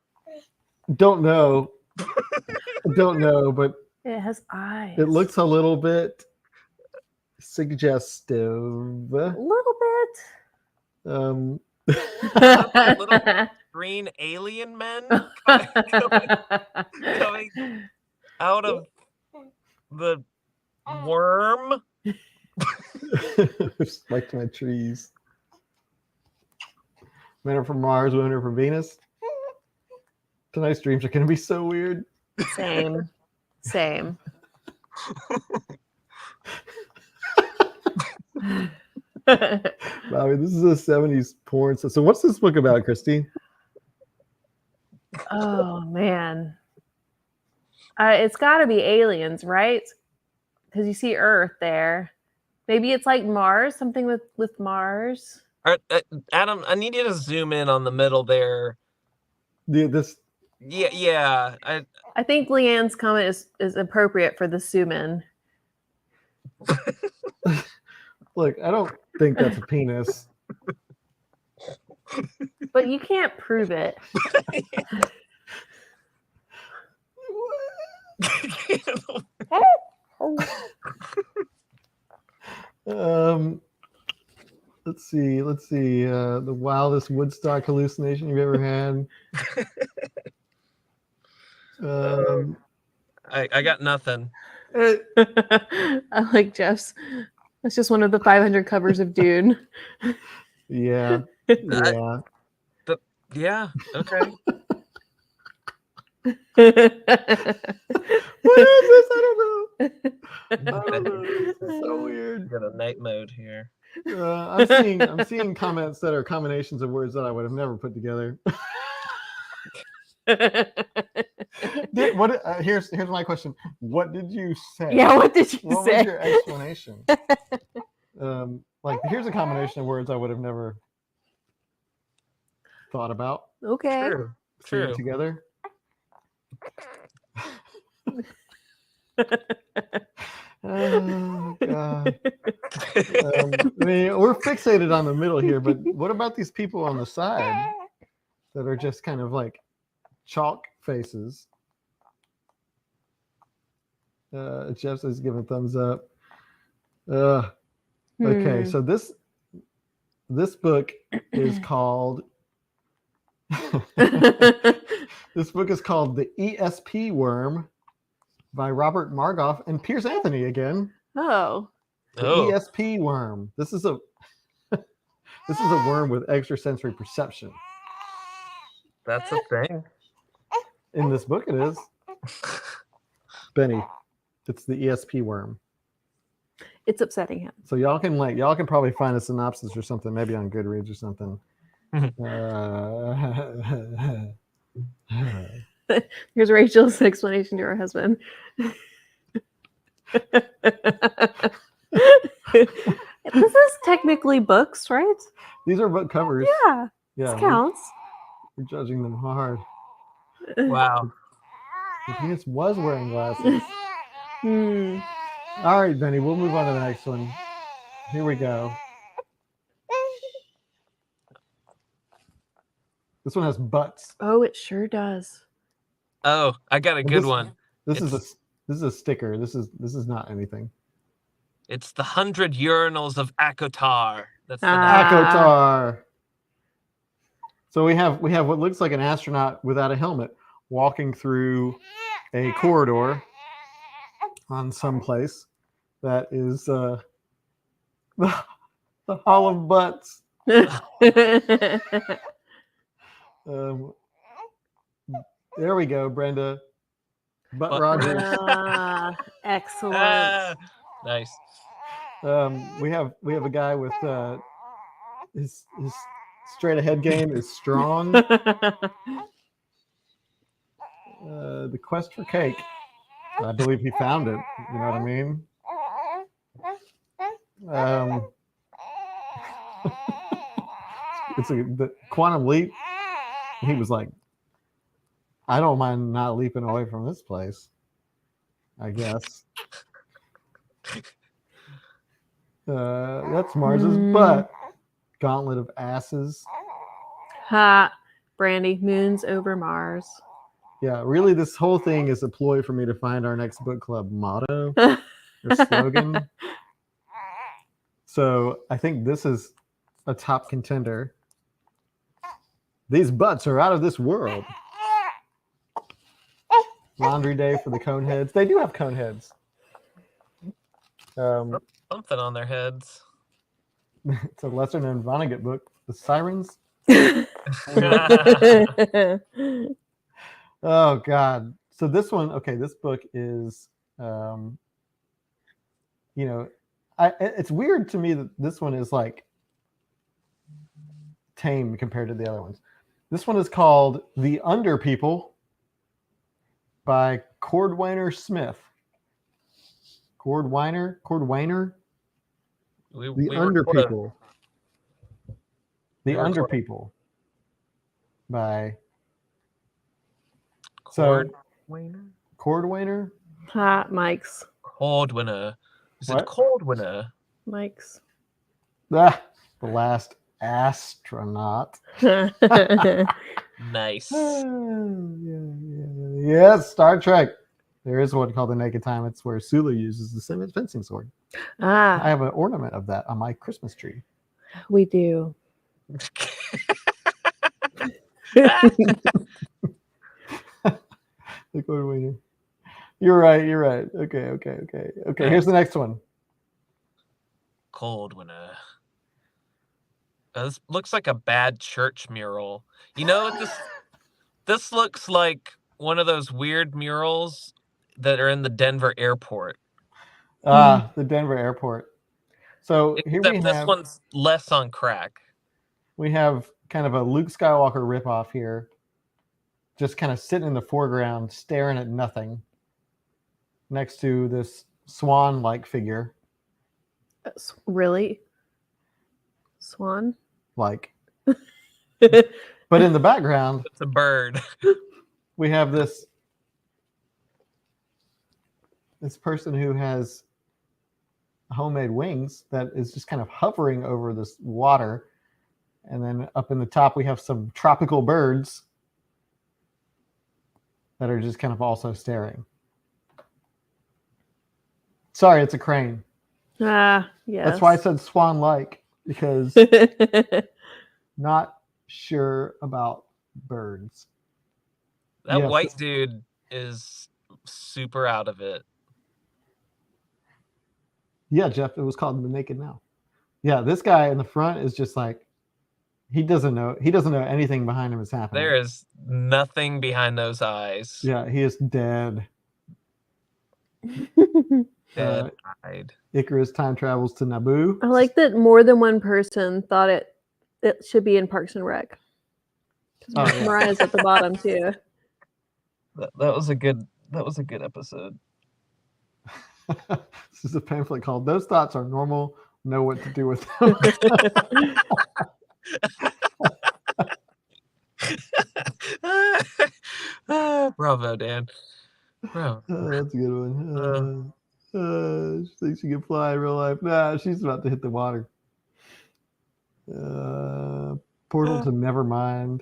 Don't know. Don't know, but It has eyes. it looks a little bit suggestive. a little Um, bit. Green alien men coming out of the worm. like my trees. Men are from Mars, women are from Venus. Tonight's dreams are going to be so weird. Same. Bobby, this is a 70s porn. So what's this book about, Christy? Oh man. It's got to be aliens, right? because you see Earth there. Maybe it's like Mars, something with Mars. Adam, I need you to zoom in on the middle there. This Yeah. I think Leanne's comment is appropriate for the zoom in. look, I don't think that's a penis. But you can't prove it. Let's see. The wildest Woodstock hallucination you've ever had. I got nothing. I like Jeff's. That's just one of the 500 covers of Dune. Yeah. Yeah. Okay. What is this? I don't know. It's so weird. Got a night mode here. I'm seeing comments that are combinations of words that I would have never put together. Here's my question. What did you say? Yeah, what did you What say? was your explanation? Here's a combination of words I would have never thought about. Okay. Seeing True. together. Oh God. We're fixated on the middle here, but what about these people on the side that are just kind of like chalk faces? Jeff says give a thumbs up. Okay, so this book is called this book is called The ESP Worm by Robert Margoff and Piers Anthony again. Oh. The ESP worm. This is a worm with extrasensory perception. That's a thing. In this book it is. Benny, it's the ESP worm. It's upsetting him. So y'all can probably find a synopsis or something, maybe on Goodreads or something. Here's Rachel's explanation to her husband. This is technically books, right? These are book covers. Yeah, Yeah, this counts. we're judging them hard. Wow. The penis was wearing glasses. Hmm. All right, Benny, we'll move on to the next one. Here we go. This one has butts. Oh, it sure does. Oh, I got a good one. This is a sticker. This is not anything. It's the 100 Urinals of Akotar. That's the name. Akotar. So we have what looks like an astronaut without a helmet walking through a corridor on some place that is the Hall of Butts. There we go, Brenda. Butt Butt Rogers. Excellent. Nice. We have a guy with his straight ahead game is strong. The quest for cake. I believe he found it. You know what I mean? It's the quantum leap. He was like, I don't mind not leaping away from this place, I guess. That's Mars's butt. Gauntlet of asses. Ha. Brandy, moons over Mars. Yeah, really, this whole thing is a ploy for me to find our next book club motto or slogan. So I think this is a top contender. These butts are out of this world. Laundry day for the Coneheads. They do have Coneheads. Something on their heads. It's a lesser known Vonnegut book, The Sirens. Oh God. So this one, okay, this book is it's weird to me that this one is like tame compared to the other ones. This one is called The Under People by Cordwainer Smith. Cordwainer, We the we Under record a- People, the we Under record a People, by so Cordwainer. Hot mics. Cold winner. Is What? it cold winner? Mics. The Last Astronaut. Nice. Yes, Star Trek. There is one called The Naked Time. It's where Sulu uses the same fencing sword. I Ah, have an ornament of that on my Christmas tree. we do. The Cordwainer. You're right. Okay. Here's the next one. Cold winner. This looks like a bad church mural. You know what this looks like one of those weird murals that are in the Denver airport. The Denver airport. So here Except we this have one's less on crack. kind of a Luke Skywalker ripoff here, just kind of sitting in the foreground, staring at nothing, next to this swan-like figure. Really? Swan? Like, but in the background, It's a bird. we have this person who has homemade wings that is just kind of hovering over this water, and then up in the top we have some tropical birds that are just kind of also staring. Sorry, it's a crane. Ah, yes. That's why I said swan-like, because not sure about birds. That Yes. white dude is super out of it. Yeah, Jeff, it was called The Naked Now. Yeah, this guy in the front is just like, he doesn't know anything behind him is happening. There is nothing behind those eyes. Yeah, he is dead. Dead eyed. Icarus time travels to Naboo. I like that more than one person thought it should be in Parks and Rec. Oh, yeah. Mariah's at the bottom too. That was a good episode. This is a pamphlet called "Those Thoughts Are Normal. Know What to Do with Them." Bravo, Dan. Bravo. That's a good one. She thinks she can fly in real life. Nah, she's about to hit the water. Portal to Nevermind.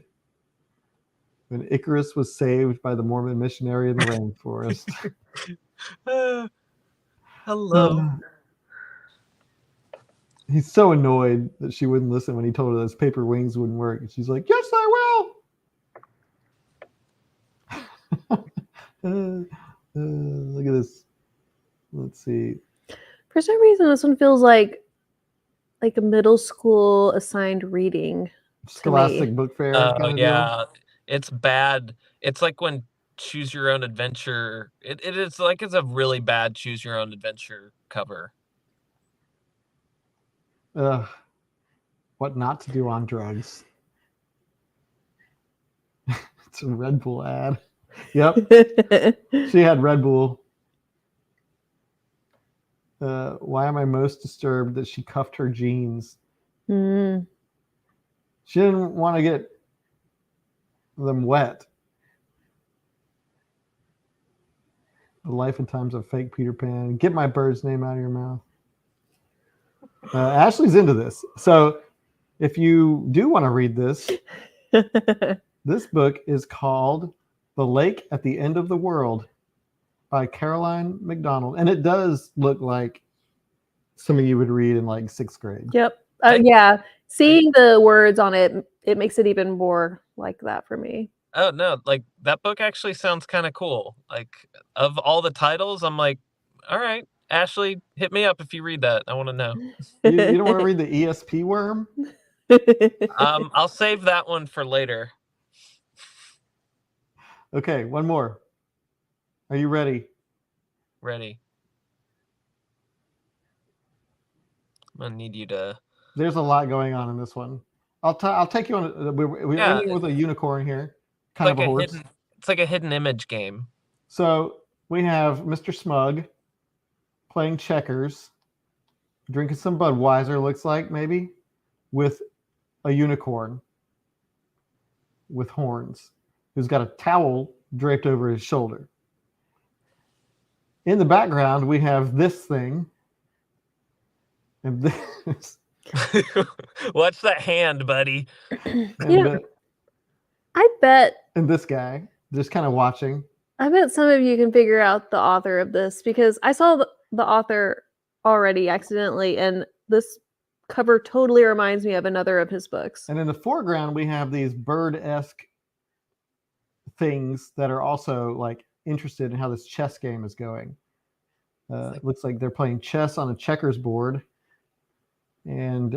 When Icarus was saved by the Mormon missionary in the rainforest. Hello. He's so annoyed that she wouldn't listen when he told her those paper wings wouldn't work. And she's like, "Yes, I will." Look at this. Let's see. For some reason, this one feels like a middle school assigned reading. Scholastic Book Fair. Oh kind of yeah, it's bad. It's like when Choose Your Own Adventure. It is like it's a really bad Choose Your Own Adventure cover. Deal. What not to do on drugs. It's a Red Bull ad. Yep, she had Red Bull. Why am I most disturbed that she cuffed her jeans? Mm. She didn't want to get them wet. The Life and Times of Fake Peter Pan. Get my bird's name out of your mouth. Ashley's into this. So if you do want to read this, this book is called The Lake at the End of the World by Caroline McDonald. And it does look like something you would read in like 6th grade. Yep. Yeah. Seeing the words on it, it makes it even more like that for me. Oh no, like that book actually sounds kind of cool. Like of all the titles, I'm like, all right, Ashley, hit me up if you read that. I want to know. You don't want to read the ESP worm? I'll save that one for later. Okay, one more. Are you ready? Ready. I'm gonna need you to. There's a lot going on in this one. I'll take you on. We're Yeah. ending with a unicorn here, kind of a horse. It's like a hidden image game. So we have Mr. Smug, playing checkers, drinking some Budweiser, looks like maybe, with a unicorn with horns who's got a towel draped over his shoulder. In the background, we have this thing. And this. Watch that hand, buddy. And, Yeah. I bet this guy just kind of watching. I bet some of you can figure out the author of this because I saw the author already accidentally, and this cover totally reminds me of another of his books. And in the foreground, we have these bird-esque things that are also like interested in how this chess game is going. Looks like they're playing chess on a checkers board. And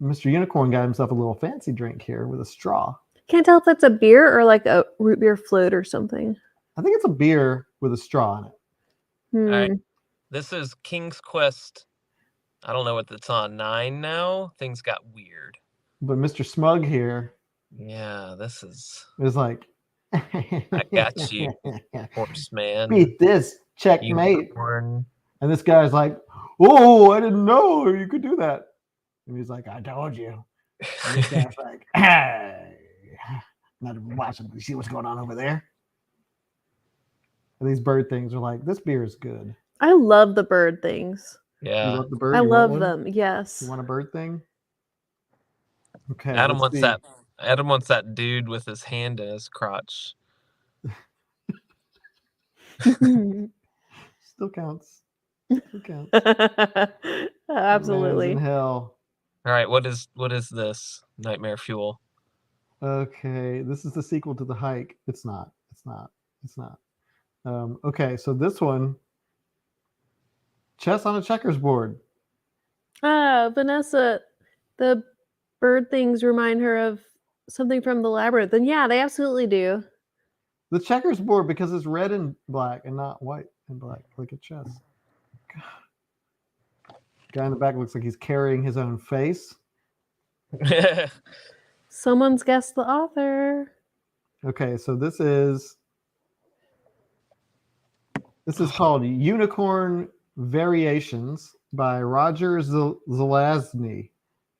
Mr. Unicorn got himself a little fancy drink here with a straw. Can't tell if that's a beer or like a root beer float or something. I think it's a beer with a straw in it. Hmm. All right. This is King's Quest. I don't know what it's on 9 now. Things got weird. But Mr. Smug here Yeah, this is is like, I got you, horseman. beat this, checkmate. Unicorn. And this guy's like, oh, I didn't know you could do that. And he's like, I told you. And this guy's like, hey, not watching. You see what's going on over there? And these bird things are like, this beer is good. I love the bird things. You Yeah. love the bird? I You want love one? them. Yes. You want a bird thing? Okay. Adam let's wants see. that. Adam wants that dude with his hand in his crotch. Still counts. Still counts. Man is Absolutely. in hell. All right, what is this? Nightmare Fuel. Okay, this is the sequel to The Hike. It's not. It's not. It's not. Okay, so this one, chess on a checkers board. Vanessa, the bird things remind her of something from the labyrinth. And yeah, they absolutely do. The checkers board because it's red and black and not white and black like a chess. God. Guy in the back looks like he's carrying his own face. Someone's guessed the author. Okay, so this is called Unicorn Variations by Roger Zelazny.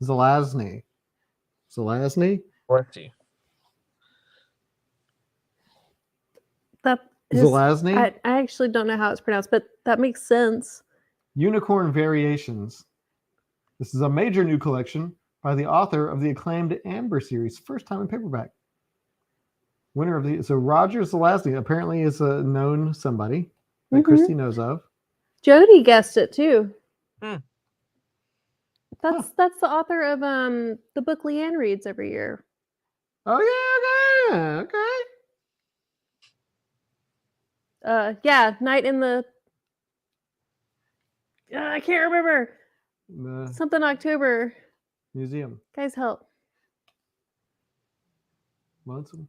Zelazny. Bless you. That is, Zelazny. I actually don't know how it's pronounced, but that makes sense. Unicorn Variations. This is a major new collection by the author of the acclaimed Amber series, first time in paperback. Winner of the Roger Zelazny apparently is a known somebody that Mhm. Christy knows of. Jody guessed it too. Hmm. That's the author of the book Leanne reads every year. Oh yeah, okay. Yeah, Night in the I can't remember. The Something October. museum. Guys, help. Lonesome.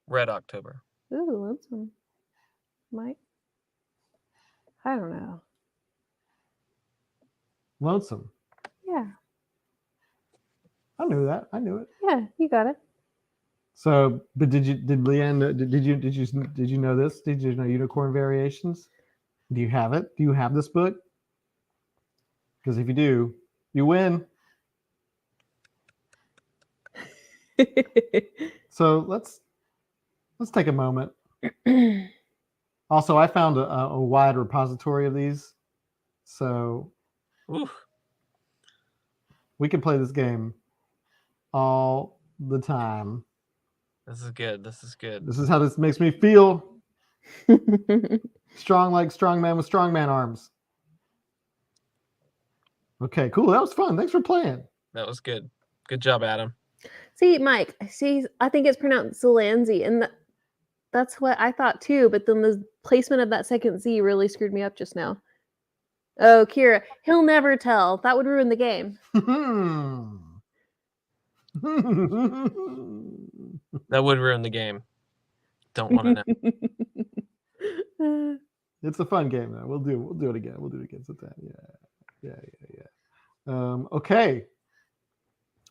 Red October. Ooh, lonesome. Mike? I don't know. Lonesome. Yeah. I knew that. I knew it. Yeah, you got it. So, but did Leanne? Did you know this? Did you know Unicorn Variations? Do you have it? Do you have this book? Because if you do, you win. So let's take a moment. Also, I found a wide repository of these, so Ooh. we can play this game all the time. This is good. This is good. This is how this makes me feel. Strong like strong man with strong man arms. Okay, cool. That was fun. Thanks for playing. That was good. Good job, Adam. See, Mike, I think it's pronounced Zelanzi, and that's what I thought too, but then the placement of that second Z really screwed me up just now. Oh, Kira, he'll never tell. That would ruin the game. That would ruin the game. Don't want to know. It's a fun game though. We'll do it again. We'll do it again sometime. Yeah. Okay.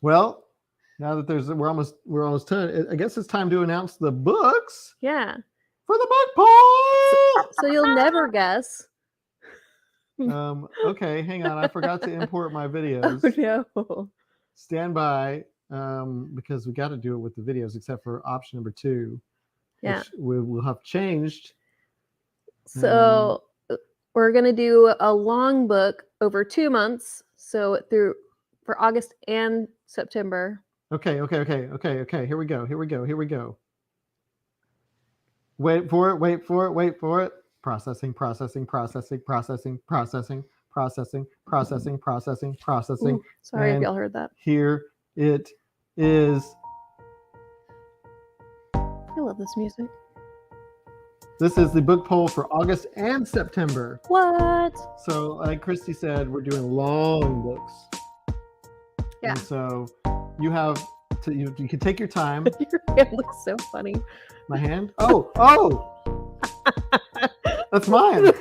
Well, now that we're almost done. I guess it's time to announce the books Yeah. for the book poll. So you'll never guess. Okay, hang on. I forgot to import my videos. Oh no. Stand by, because we got to do it with the videos, except for option number 2, Yeah. which we will have changed. So we're gonna do a long book over 2 months. So for August and September. Okay. Here we go. Wait for it. Processing. Ooh, sorry if And y'all heard that. here it is. I love this music. This is the book poll for August and September. What? So, like Christy said, we're doing long books. Yeah. And so you have to, you can take your time. Your hand looks so funny. My hand? Oh! That's mine.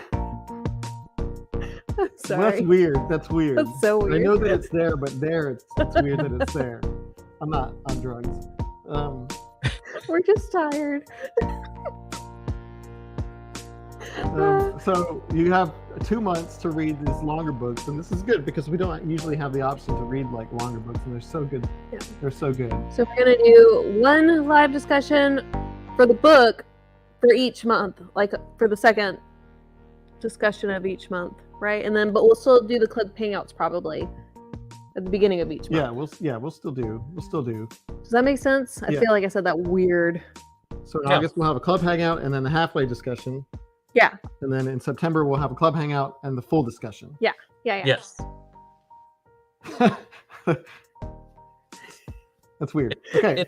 I'm sorry. Well, that's weird. That's weird. That's so weird. I know that it's there, but there it's weird that it's there. I'm not on drugs. We're just tired. So you have 2 months to read these longer books, and this is good because we don't usually have the option to read like longer books, and they're so good. Yeah. They're so good. So we're gonna do one live discussion for the book for each month, like for the second discussion of each month, right? And then, but we'll still do the club hangouts probably at the beginning of each month. We'll still do. Does that make sense? I Yeah. feel like I said that weird. So in Yeah. August we'll have a club hangout and then the halfway discussion. Yeah. And then in September we'll have a club hangout and the full discussion. Yeah. Yes. That's weird. Okay.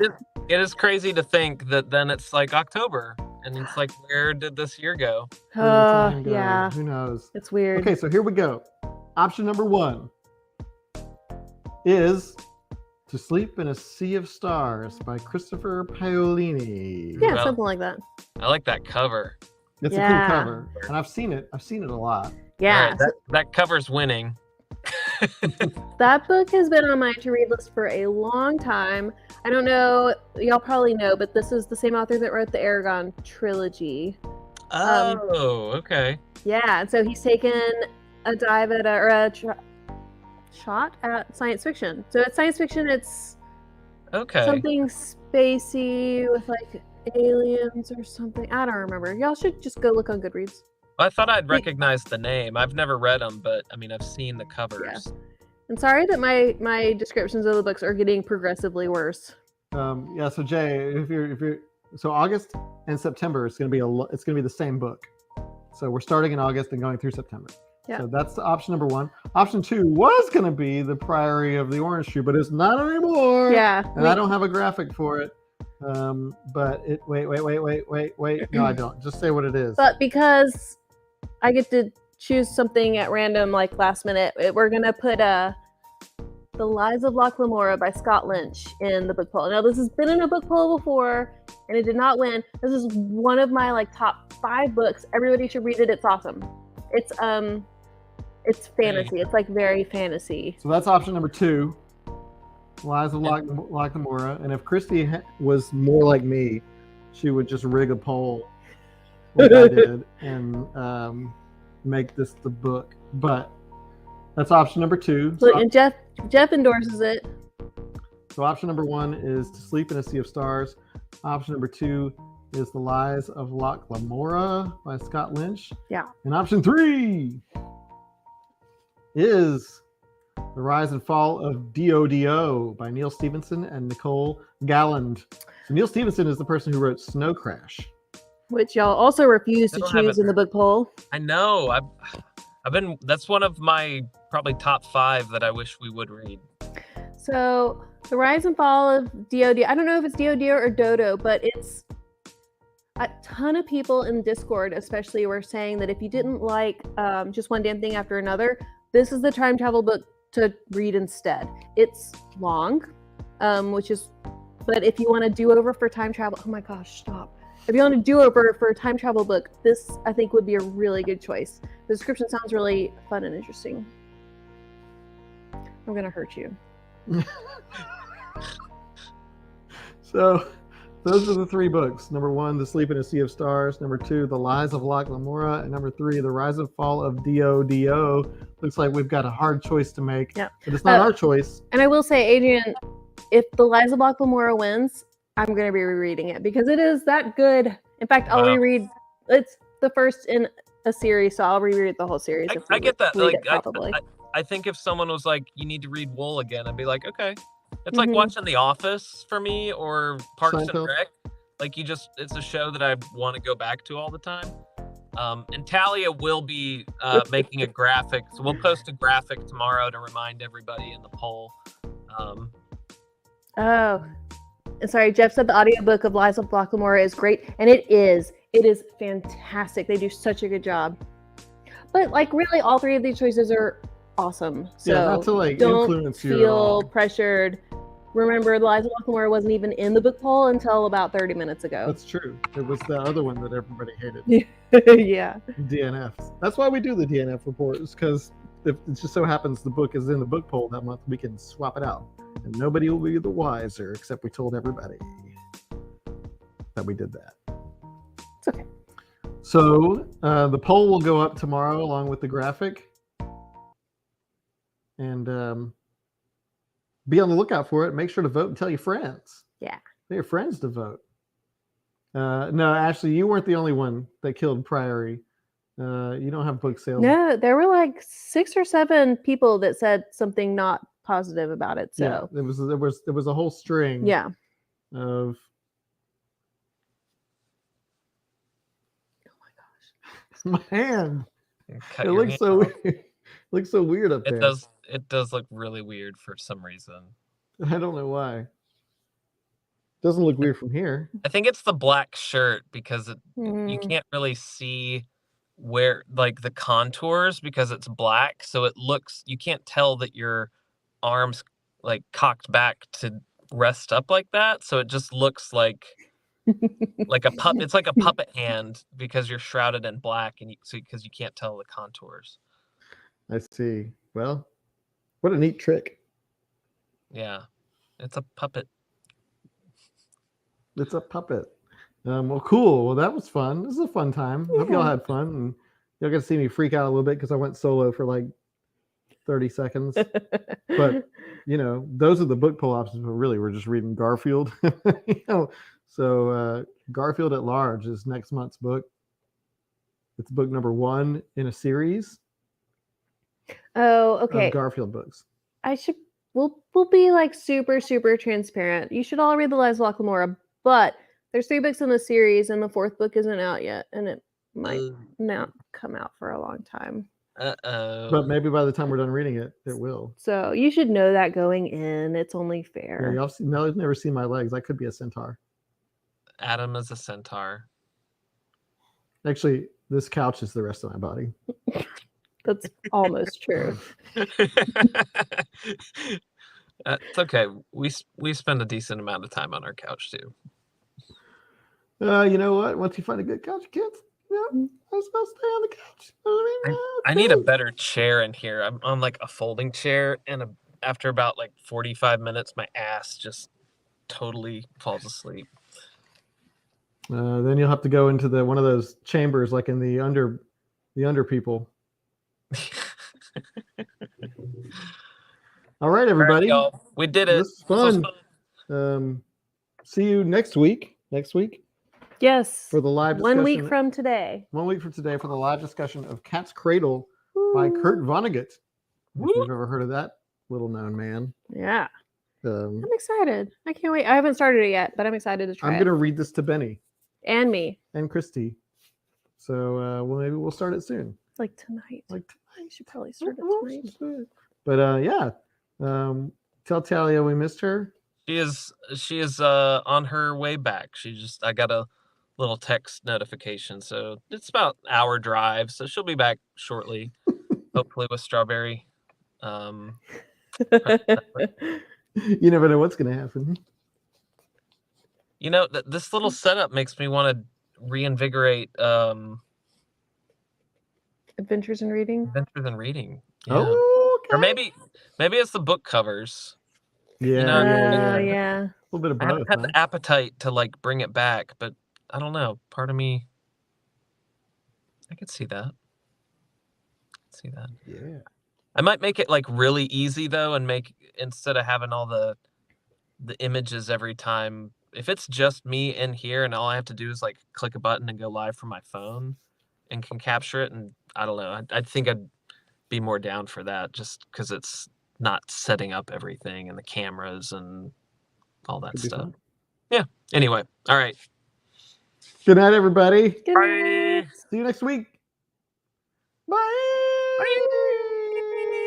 It is crazy to think that then it's like October, and it's like, where did this year go? Where did the time go? Yeah. Who knows? It's weird. Okay, so here we go. Option number 1 is To Sleep in a Sea of Stars by Christopher Paolini. Yeah, Well, something like that. I like that cover. It's a Yeah. cool cover. And I've seen it a lot. Yeah. All right, that cover's winning. That book has been on my to-read list for a long time. I don't know, y'all probably know, but this is the same author that wrote the Aragon trilogy. Oh, okay. Yeah, and so he's taken a dive at shot at science fiction. So it's science fiction, it's Okay. something spacey with like aliens or something. I don't remember. Y'all should just go look on Goodreads. I thought I'd recognize the name. I've never read them, but I mean, I've seen the covers. I'm sorry that my descriptions of the books are getting progressively worse. Yeah, so Jay, if you're so August and September it's going to be the same book. So we're starting in August and going through September. Yeah. So that's the option number 1. Option 2 was going to be The Priory of the Orange Tree, but it's not anymore. Yeah. And I don't have a graphic for it. But it wait. No, I don't. Just say what it is. But because I get to choose something at random, like last minute, we're gonna put The Lies of Locke Lamora by Scott Lynch in the book poll. Now, this has been in a book poll before, and it did not win. This is one of my like top 5 books. Everybody should read it. It's awesome. It's fantasy. It's like very fantasy. So that's option number 2. Lies of Locke Lamora. And if Christy was more like me, she would just rig a poll like I did and make this the book. But that's option number 2. Look, and Jeff endorses it. So option number 1 is To Sleep in a Sea of Stars. Option number 2 is The Lies of Locke Lamora by Scott Lynch. Yeah. And option 3 is The Rise and Fall of D.O.D.O. by Neil Stephenson and Nicole Galland. So Neil Stephenson is the person who wrote Snow Crash. Which y'all also refuse to I don't have choose it in the book poll. I know. I've been. That's one of my probably top 5 that I wish we would read. So, The Rise and Fall of D.O.D. I don't know if it's D.O.D. or Dodo, but it's a ton of people in Discord, especially, were saying that if you didn't like just one damn thing after another, this is the time travel book to read instead. It's long, but if you want to do over for time travel, oh my gosh, stop. If you want to do over for a time travel book, this I think would be a really good choice. The description sounds really fun and interesting. I'm gonna hurt you. So those are the 3 books. Number 1, The Sleep in a Sea of Stars. Number 2, The Lies of Locke Lamora. And number 3, The Rise and Fall of Dio. Looks like we've got a hard choice to make. Yeah. But it's not our choice. And I will say, Adrian, if The Lies of Locke Lamora wins, I'm going to be rereading it because it is that good. In fact, I'll reread. It's the first in a series, so I'll reread the whole series. I get that. Read Like, it, probably. I think if someone was like, "You need to read Wool again," I'd be like, "Okay." It's Mhm. like watching The Office for me or Parks and Seinfeld. Rec. Like it's a show that I want to go back to all the time. And Talia will be making a graphic. So we'll post a graphic tomorrow to remind everybody in the poll. Oh, sorry. Jeff said the audiobook of Lies of Locke Lamora is great, and it is. It is fantastic. They do such a good job. But like, really, all 3 of these choices are awesome. So Yeah, not to like don't influence you at feel all. pressured. Remember, The Lies of Locke Lamora wasn't even in the book poll until about 30 minutes ago. That's true. It was the other one that everybody hated. Yeah. DNFs. That's why we do the DNF reports, because if it just so happens the book is in the book poll that month, we can swap it out. And nobody will be the wiser, except we told everybody that we did that. It's okay. So the poll will go up tomorrow along with the graphic. And be on the lookout for it. Make sure to vote and tell your friends. Yeah. Tell your friends to vote. No, Ashley, you weren't the only one that killed Priory. You don't have book sales. No, there were like 6 or 7 people that said something not positive about it. So Yeah, there was a whole string yeah. of my hand. Cut It your looks hand so off. weird. Looks so weird up there. It does look really weird for some reason. I don't know why. Doesn't look weird from here. I think it's the black shirt because you Mm. can't really see where like the contours because it's black, so it looks, you can't tell that your arms like cocked back to rest up like that, so it just looks like it's like a puppet hand because you're shrouded in black and because you can't tell the contours. I see. Well, what a neat trick. Yeah, it's a puppet. It's a puppet. Well, cool. Well, that was fun. This is a fun time. Hope y'all Yeah. had fun. And y'all got to see me freak out a little bit because I went solo for like 30 seconds. But, you know, those are the book poll options. But really, we're just reading Garfield. So Garfield at Large is next month's book. It's book number 1 in a series Oh, okay. of Garfield books. We'll be like super transparent. You should all read The Lies of Locke Lamora, but there's 3 books in the series and the 4th book isn't out yet, and it might not come out for a long time. But maybe by the time we're done reading it, it will. So you should know that going in. It's only Yeah, fair. y'all Melly's never seen my legs. I could be a centaur. Adam is a centaur. Actually, this couch is the rest of my body. That's almost true. It's okay. We spend a decent amount of time on our couch too. You know what? Once you find a good couch, kids, I'm supposed to stay on the couch. I need a better chair in here. I'm on like a folding chair, and after about like 45 minutes, my ass just totally falls asleep. Then you'll have to go into one of those chambers, like in the under people. All right, everybody. All right, y'all. We did it. This was fun. See you next week. Yes. For the live discussion. 1 week from today. 1 week from today for the live discussion of Cat's Cradle by Kurt Vonnegut. If you've ever heard of that little known man. Yeah. I'm I'm excited. I can't wait. I haven't started it yet, but I'm excited to try going to read this to Benny and me. and Christy. So maybe we'll start it soon. Like tonight. Like I should probably start it tonight. But yeah. Tell Talia we missed her. She is on her way back. I got a little text notification, so it's about an hour drive, so she'll be back shortly, hopefully with Strawberry. You never know what's going to happen. You know, this little setup makes me want to reinvigorate Adventures in Reading. Adventures in Reading. Yeah. Oh, okay. Or maybe it's the book covers. Yeah, know, yeah. yeah. A little bit of I haven't both. had Huh? the appetite to like bring it back, but I don't know. Part of me, I could see that. See that. Yeah. I might make it like really easy though, and make instead of having all the images every time. If it's just me in here and all I have to do is like click a button and go live from my phone and can capture it, and I don't know. I think I'd be more down for that just because it's not setting up everything and the cameras and all that Could be stuff. fun. Yeah. Anyway, all right. Good night, everybody. Good night. See you next week. Bye. Bye.